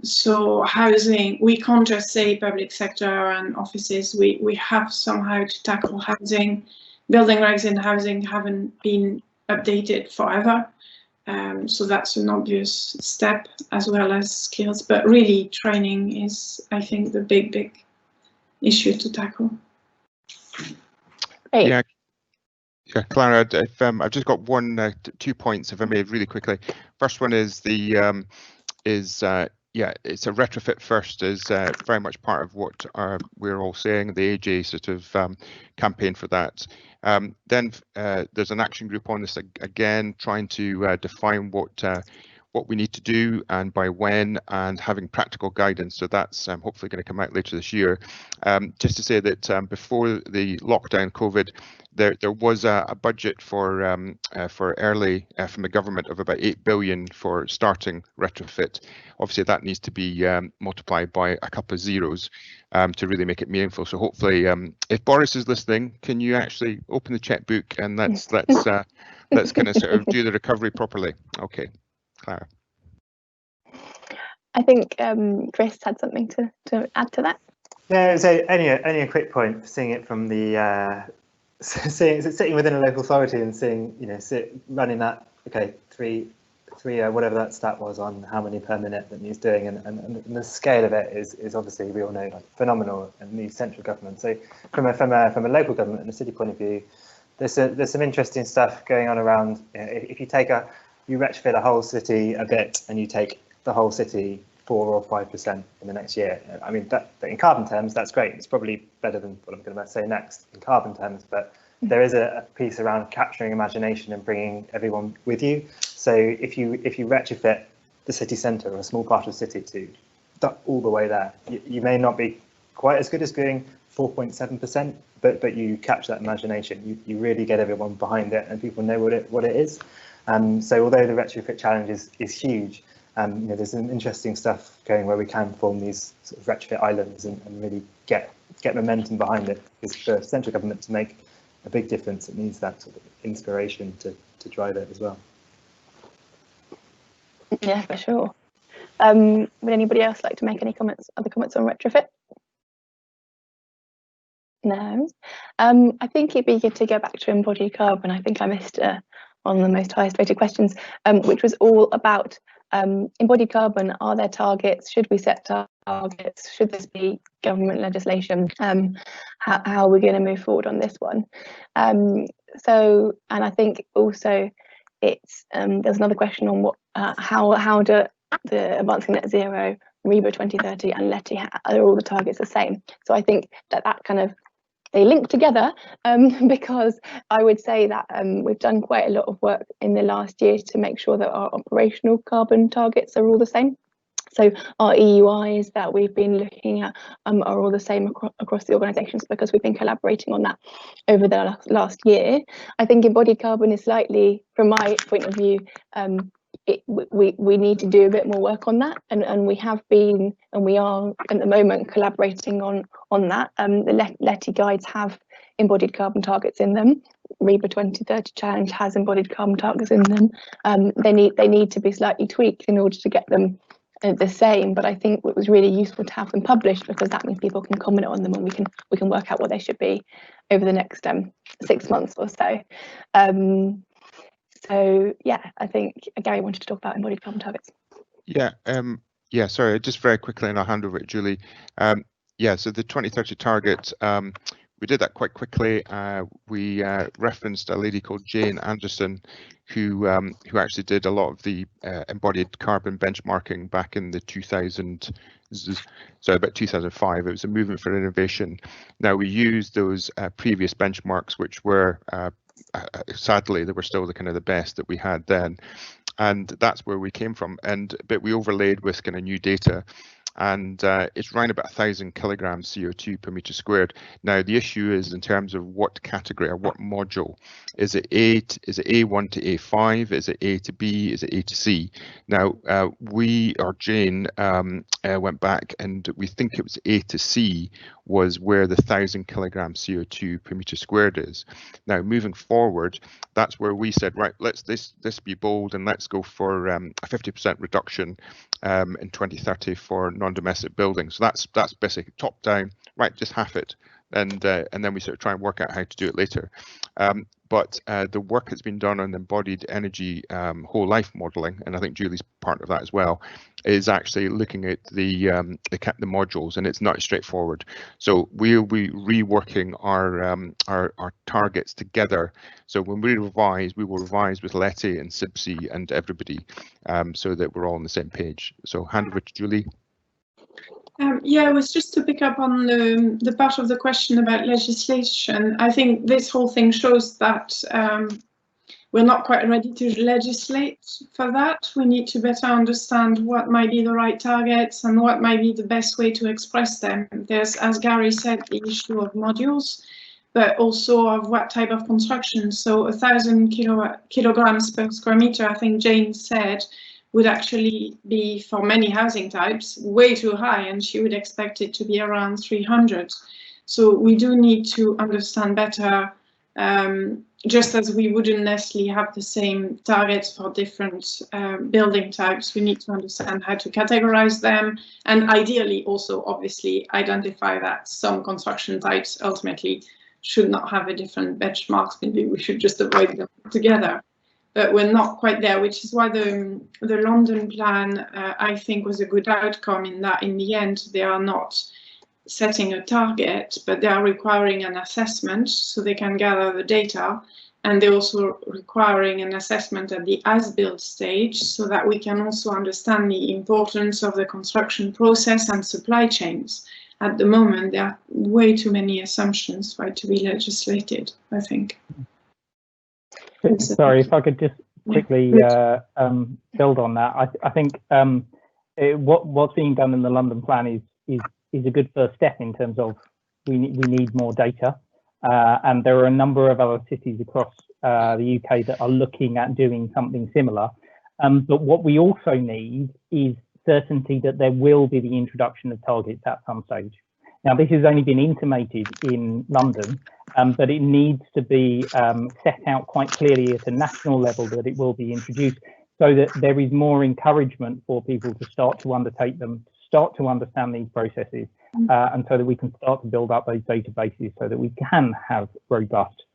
So housing, we can't just say public sector and offices. We have somehow to tackle housing. Building regs in housing haven't been updated forever. So that's an obvious step, as well as skills, but really training is, I think, the big issue to tackle. Great. Yeah, Clara, I've just got two points, if I may, really quickly. First one is it's a retrofit first is very much part of what we're all saying. The AJ sort of campaign for that. Then there's an action group on this again, trying to define what we need to do and by when, and having practical guidance. So that's hopefully going to come out later this year. Just to say that before the lockdown, COVID, there was a budget for early from the government of about 8 billion for starting retrofit. Obviously, that needs to be multiplied by a couple of zeros to really make it meaningful. So hopefully, if Boris is listening, can you actually open the checkbook and let's kind of sort of do the recovery properly? Okay, Clara. I think Chris had something to add to that. Yeah, so only a quick point, seeing it from the sitting within a local authority and seeing, running that, okay, three whatever that stat was on how many per minute that needs doing, and the scale of it is obviously, we all know, like, phenomenal in the central government. So from a local government and a city point of view, there's some interesting stuff going on around. If you retrofit a whole city a bit and you take the whole city 4 or 5% in the next year. I mean, that in carbon terms, that's great. It's probably better than what I'm going to say next in carbon terms, but there is a piece around capturing imagination and bringing everyone with you. So if you retrofit the city centre or a small part of the city to all the way there, you may not be quite as good as doing 4.7%, but you capture that imagination. You really get everyone behind it, and people know what it is. So although the retrofit challenge is huge, there's some interesting stuff going where we can form these sort of retrofit islands and really get momentum behind it. Because for central government to make a big difference, it needs that sort of inspiration to drive it as well. Yeah, for sure. Would anybody else like to make any other comments on retrofit? No. I think it'd be good to go back to embodied carbon. I think I missed one of the most highest rated questions, which was all about embodied carbon. Are there targets? Should we set targets? Should this be government legislation? How are we going to move forward on this one? And I think also it's there's another question on how do the Advancing Net Zero, RIBA 2030 and LETI, are all the targets the same? So I think that kind of, they link together, because I would say that we've done quite a lot of work in the last year to make sure that our operational carbon targets are all the same. So our EUIs that we've been looking at are all the same across the organisations, because we've been collaborating on that over the last year. I think embodied carbon is slightly, from my point of view, we need to do a bit more work on that, and we have been, and we are at the moment collaborating on that. The LETI guides have embodied carbon targets in them. RIBA 2030 challenge has embodied carbon targets in them. They need to be slightly tweaked in order to get them the same, but I think it was really useful to have them published, because that means people can comment on them, and we can work out what they should be over the next 6 months or so. So yeah, I think Gary wanted to talk about embodied carbon targets. Yeah, sorry, just very quickly, and I'll hand over to Julie. Yeah, so the 2030 target, we did that quite quickly. We referenced a lady called Jane Anderson, who actually did a lot of the embodied carbon benchmarking back in the 2000s, so about 2005. It was a movement for innovation. Now, we used those previous benchmarks, which were sadly, they were still the kind of the best that we had then, and that's where we came from. But we overlaid with kind of new data, and it's around about 1,000 kilograms CO2 per meter squared. Now, the issue is in terms of what category or what module. Is it A1 to A5? Is it A to B? Is it A to C? Now, Jane went back, and we think it was A to C was where the 1,000 kilograms CO2 per meter squared is. Now, moving forward, that's where we said, right, let's this be bold, and let's go for a 50% reduction in 2030 for non-domestic buildings. So that's basically top down, right, just half it, and then we sort of try and work out how to do it later. But the work that's been done on embodied energy whole life modelling, and I think Julie's part of that as well, is actually looking at the modules, and it's not straightforward. So we'll be reworking our targets together. So when we revise, we will revise with LETI and CIBSE and everybody, so that we're all on the same page. So hand over to Julie. Yeah, it was just to pick up on the part of the question about legislation. I think this whole thing shows that we're not quite ready to legislate for that. We need to better understand what might be the right targets and what might be the best way to express them. There's, as Gary said, the issue of modules, but also of what type of construction. So 1,000 kilograms per square meter, I think Jane said, would actually be, for many housing types, way too high, and she would expect it to be around 300. So we do need to understand better, just as we wouldn't necessarily have the same targets for different building types. We need to understand how to categorize them, and ideally also obviously identify that some construction types ultimately should not have a different benchmarks. Maybe we should just avoid them together. But we're not quite there, which is why the London plan, I think, was a good outcome, in that in the end they are not setting a target, but they are requiring an assessment so they can gather the data, and they're also requiring an assessment at the as-built stage so that we can also understand the importance of the construction process and supply chains. At the moment, there are way too many assumptions for it to be legislated, I think. Sorry, if I could just quickly build on that. I think what's being done in the London plan is a good first step in terms of we need more data, and there are a number of other cities across the UK that are looking at doing something similar. But what we also need is certainty that there will be the introduction of targets at some stage. Now, this has only been intimated in London, but it needs to be set out quite clearly at a national level that it will be introduced, so that there is more encouragement for people to start to undertake them, start to understand these processes, and so that we can start to build up those databases so that we can have robust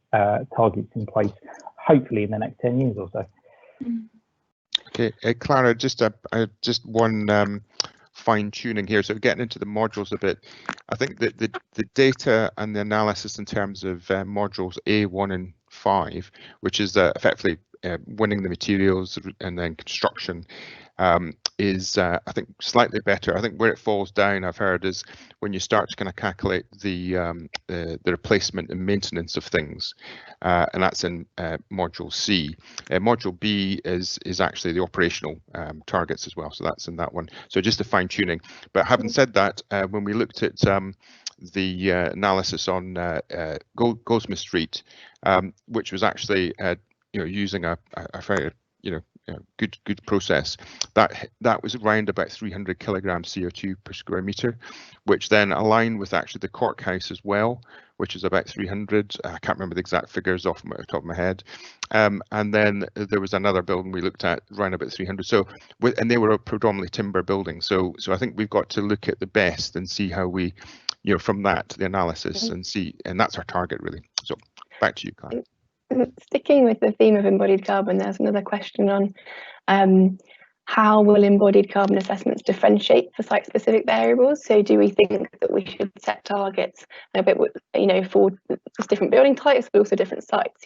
targets in place, hopefully in the next 10 years or so. Okay, Clara, just one fine tuning here. So getting into the modules a bit, I think that the data and the analysis in terms of modules A1 and 5, which is effectively winning the materials and then construction, is I think slightly better. I think where it falls down, I've heard, is when you start to kind of calculate the replacement and maintenance of things, and that's in module C. Module B is actually the operational targets as well, so that's in that one. So just a fine tuning. But having said that, when we looked at the analysis on Goldsmith Street, which was actually using a very good process, that was around about 300 kilograms CO2 per square meter, which then aligned with actually the Cork House as well, which is about 300. I can't remember the exact figures off the top of my head. And then there was another building we looked at around about 300. So, and they were predominantly timber buildings. So I think we've got to look at the best and see how we, from that, the analysis, and see, and that's our target really. So back to you, Claire. Sticking with the theme of embodied carbon, there's another question on how will embodied carbon assessments differentiate for site-specific variables? So do we think that we should set targets a bit, for just different building types, but also different sites?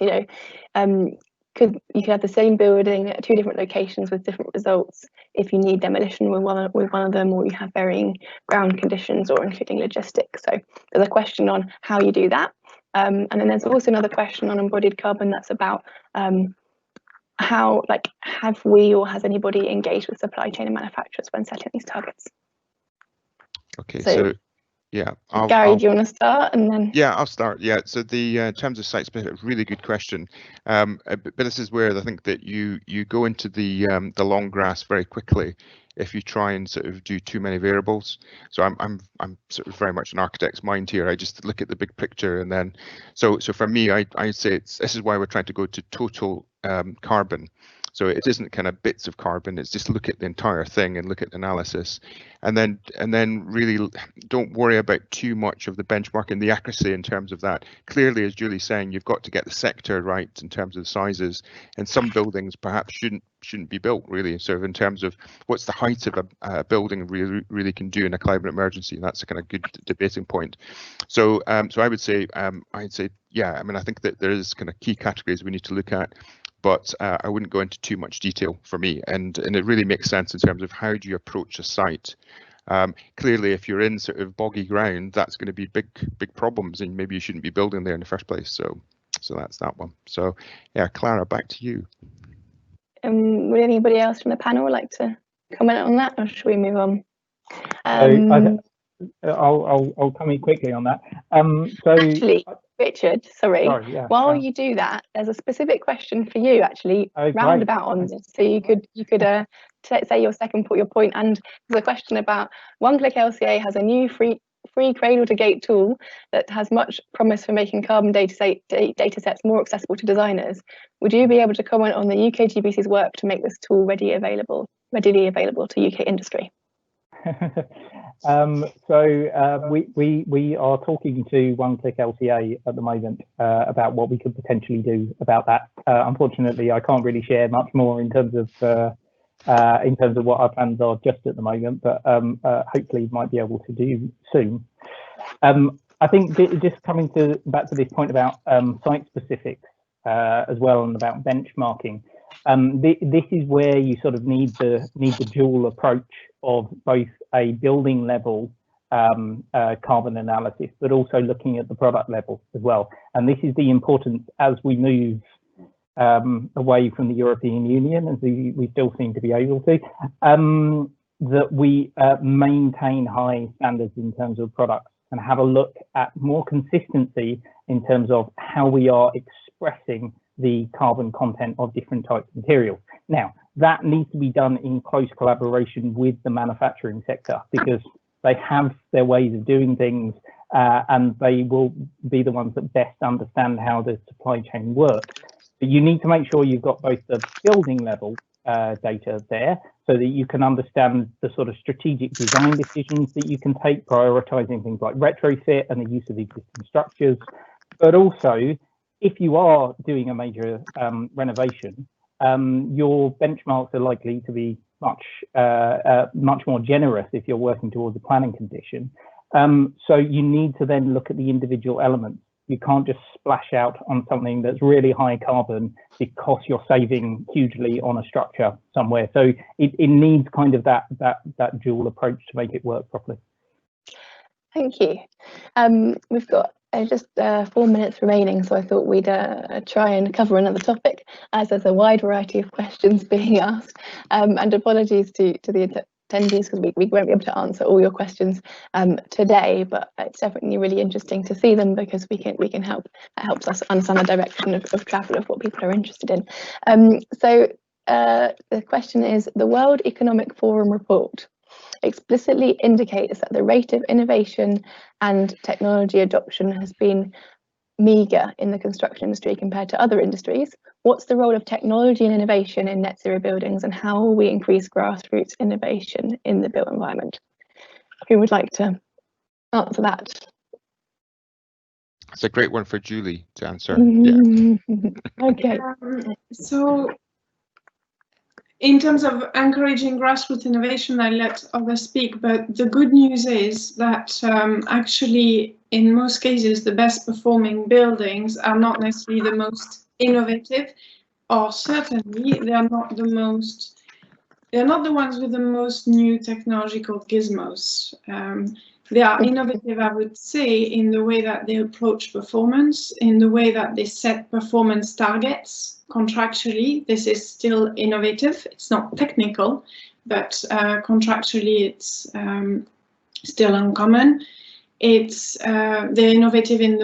Could you have the same building at 2 different locations with different results if you need demolition with one of them, or you have varying ground conditions, or including logistics? So there's a question on how you do that. And then there's also another question on embodied carbon that's about how, have we or has anybody engaged with supply chain and manufacturers when setting these targets? Okay, so yeah, Gary, do you want to start? And then I'll start. Yeah, so the in terms of site specific, really good question. But this is where I think that you go into the long grass very quickly if you try and sort of do too many variables. So I'm sort of very much an architect's mind here. I just look at the big picture, and then so for me, I'd say this is why we're trying to go to total carbon. So it isn't kind of bits of carbon, it's just look at the entire thing and look at the analysis. And then really don't worry about too much of the benchmark and the accuracy in terms of that. Clearly, as Julie's saying, you've got to get the sector right in terms of the sizes, and some buildings perhaps shouldn't be built really. So in terms of what's the height of a building really can do in a climate emergency, and that's a kind of good debating point. So so I would say yeah, I mean, I think that there is kind of key categories we need to look at, but I wouldn't go into too much detail for me, and it really makes sense in terms of how do you approach a site. Clearly, if you're in sort of boggy ground, that's going to be big problems, and maybe you shouldn't be building there in the first place. So that's that one. So yeah, Clara, back to you. Would anybody else from the panel like to comment on that, or should we move on? I'll come in quickly on that. Actually, Richard, sorry. Yeah, while you do that, there's a specific question for you actually, roundabout on this. So you could say your point, and there's a question about One Click LCA has a new free cradle to gate tool that has much promise for making carbon data sets more accessible to designers. Would you be able to comment on the UKGBC's work to make this tool readily available to UK industry? We are talking to One Click LCA at the moment about what we could potentially do about that. Unfortunately, I can't really share much more in terms of what our plans are just at the moment, but hopefully might be able to do soon. I think just coming back to this point about site specifics as well, and about benchmarking. This is where you sort of need the dual approach of both a building level carbon analysis, but also looking at the product level as well. And this is the importance as we move away from the European Union, as we still seem to be able to, that we maintain high standards in terms of products, and have a look at more consistency in terms of how we are expressing the carbon content of different types of materials. Now, that needs to be done in close collaboration with the manufacturing sector, because they have their ways of doing things, and they will be the ones that best understand how the supply chain works. But you need to make sure you've got both the building level data there, so that you can understand the sort of strategic design decisions that you can take, prioritizing things like retrofit and the use of existing structures. But also, if you are doing a major renovation, your benchmarks are likely to be much more generous if you're working towards a planning condition. So you need to then look at the individual elements. You can't just splash out on something that's really high carbon because you're saving hugely on a structure somewhere. So it needs kind of that dual approach to make it work properly. Thank you. We've got just 4 minutes remaining, so I thought we'd try and cover another topic, as there's a wide variety of questions being asked. And apologies to the attendees, because we won't be able to answer all your questions today, but it's definitely really interesting to see them, because we can help. That helps us understand the direction of travel of what people are interested in. So the question is, the World Economic Forum report explicitly indicates that the rate of innovation and technology adoption has been meagre in the construction industry compared to other industries. What's the role of technology and innovation in net zero buildings, and how will we increase grassroots innovation in the built environment? Who would like to answer that? It's a great one for Julie to answer. Okay. So in terms of encouraging grassroots innovation, I let others speak, but the good news is that actually, in most cases, the best performing buildings are not necessarily the most innovative, or certainly they are not the most, they're not the ones with the most new technological gizmos. They are innovative, I would say, in the way that they approach performance, in the way that they set performance targets contractually. This is still innovative. It's not technical, but contractually it's still uncommon. It's they're innovative in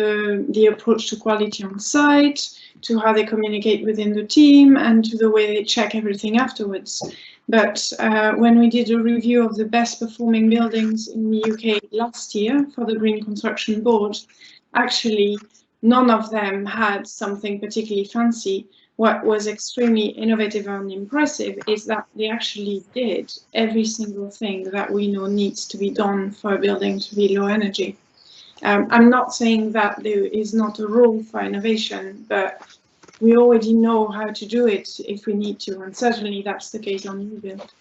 the approach to quality on site, to how they communicate within the team, and to the way they check everything afterwards. But when we did a review of the best performing buildings in the UK last year for the Green Construction Board, actually none of them had something particularly fancy. What was extremely innovative and impressive is that they actually did every single thing that we know needs to be done for a building to be low energy. I'm not saying that there is not a role for innovation, but we already know how to do it if we need to, and certainly that's the case on new build.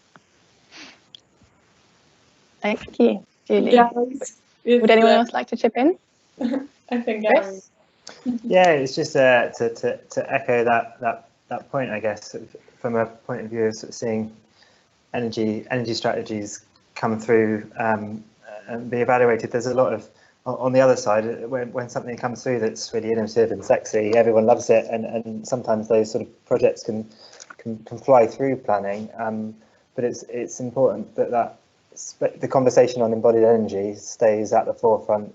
Thank you, Julie. Yeah, would anyone else like to chip in? I think Chris? Yeah, it's just to echo that point, I guess, from a point of view of, sort of seeing energy strategies come through and be evaluated. There's a lot of, on the other side, when something comes through that's really innovative and sexy, everyone loves it, and sometimes those sort of projects can fly through planning. But it's important that the conversation on embodied energy stays at the forefront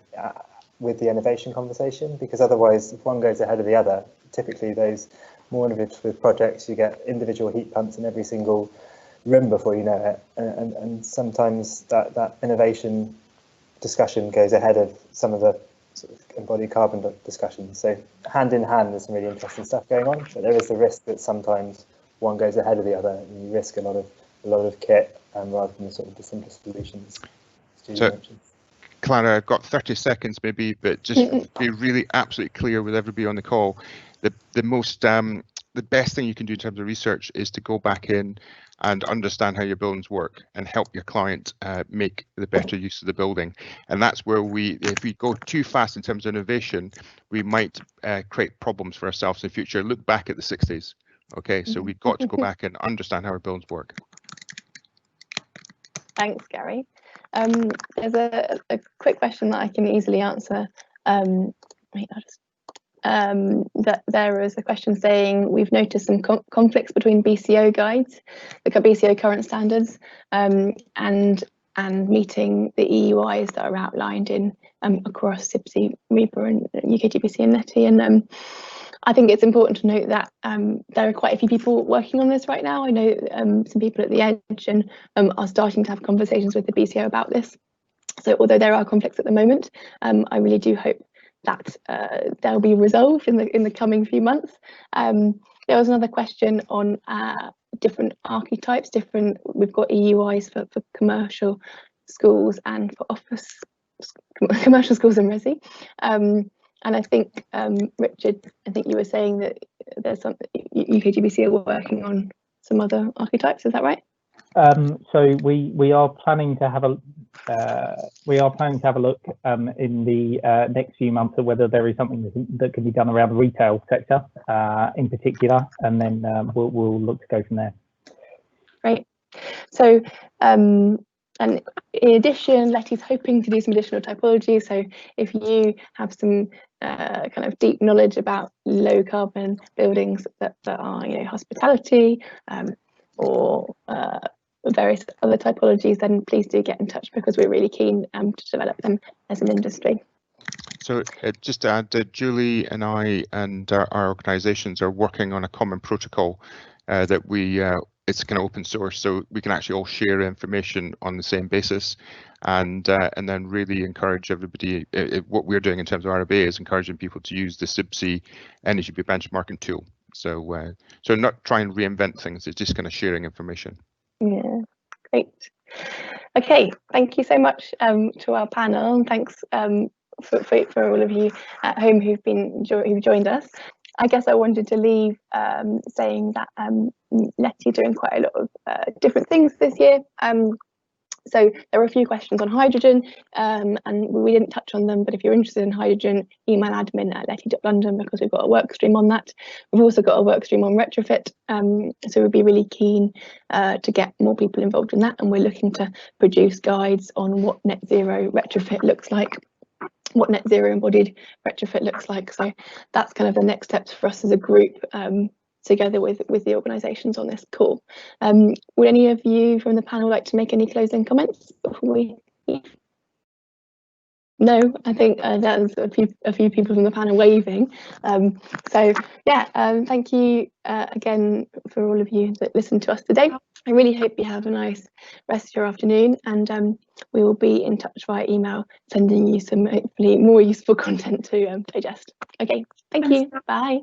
with the innovation conversation, because otherwise, if one goes ahead of the other, typically those more innovative projects, you get individual heat pumps in every single room before you know it, and sometimes that innovation discussion goes ahead of some of the sort of embodied carbon discussions. So hand in hand, there's some really interesting stuff going on, but there is the risk that sometimes one goes ahead of the other, and you risk a lot of kit rather than sort of the simplest solutions. So, Clara, I've got 30 seconds maybe, but just be really absolutely clear with everybody on the call. The best thing you can do in terms of research is to go back in and understand how your buildings work and help your client make the better use of the building. And that's where if we go too fast in terms of innovation, we might create problems for ourselves in the future. Look back at the 60s. Okay, so we've got to go back and understand how our buildings work. Thanks, Gary. There's a quick question that I can easily answer. That there is a question saying we've noticed some conflicts between BCO guides, the BCO current standards, and meeting the EUIs that are outlined in across CIBSE, RIBA, and UKGBC and LETI. And I think it's important to note that there are quite a few people working on this right now. I know some people at the edge and are starting to have conversations with the BCO about this. So although there are conflicts at the moment, I really do hope that they'll be resolved in the coming few months. There was another question on different archetypes. We've got EUIs for commercial schools and for office commercial schools and resi. And I think Richard, I think you were saying that there's some UKGBC are working on some other archetypes. Is that right? So we are planning to have a look in the next few months at whether there is something that can be done around the retail sector in particular, and then we'll look to go from there. Great. So and in addition, LETI's hoping to do some additional typology. So if you have some kind of deep knowledge about low carbon buildings that are, hospitality or various other typologies, then please do get in touch, because we're really keen to develop them as an industry. So just to add, Julie and I and our organisations are working on a common protocol that we it's kind of open source, so we can actually all share information on the same basis, and then really encourage everybody. What we're doing in terms of RIBA is encouraging people to use the CIBSE Energy benchmarking tool. So so not try and reinvent things, it's just kind of sharing information. Yeah, great. Okay, thank you so much to our panel, and thanks for all of you at home who've joined us. I guess I wanted to leave saying that LETI doing quite a lot of different things this year. So there were a few questions on hydrogen, and we didn't touch on them, but if you're interested in hydrogen, email admin@leti.london, because we've got a work stream on that. We've also got a work stream on retrofit, so we'd be really keen to get more people involved in that, and we're looking to produce guides on what net zero retrofit looks like, what net zero embodied retrofit looks like. So that's kind of the next steps for us as a group, together with the organisations on this call. Would any of you from the panel like to make any closing comments before we leave? No, I think there's a few people from the panel waving. So yeah, thank you again for all of you that listened to us today. I really hope you have a nice rest of your afternoon, and we will be in touch via email, sending you some hopefully more useful content to digest. Okay, thank you. Bye.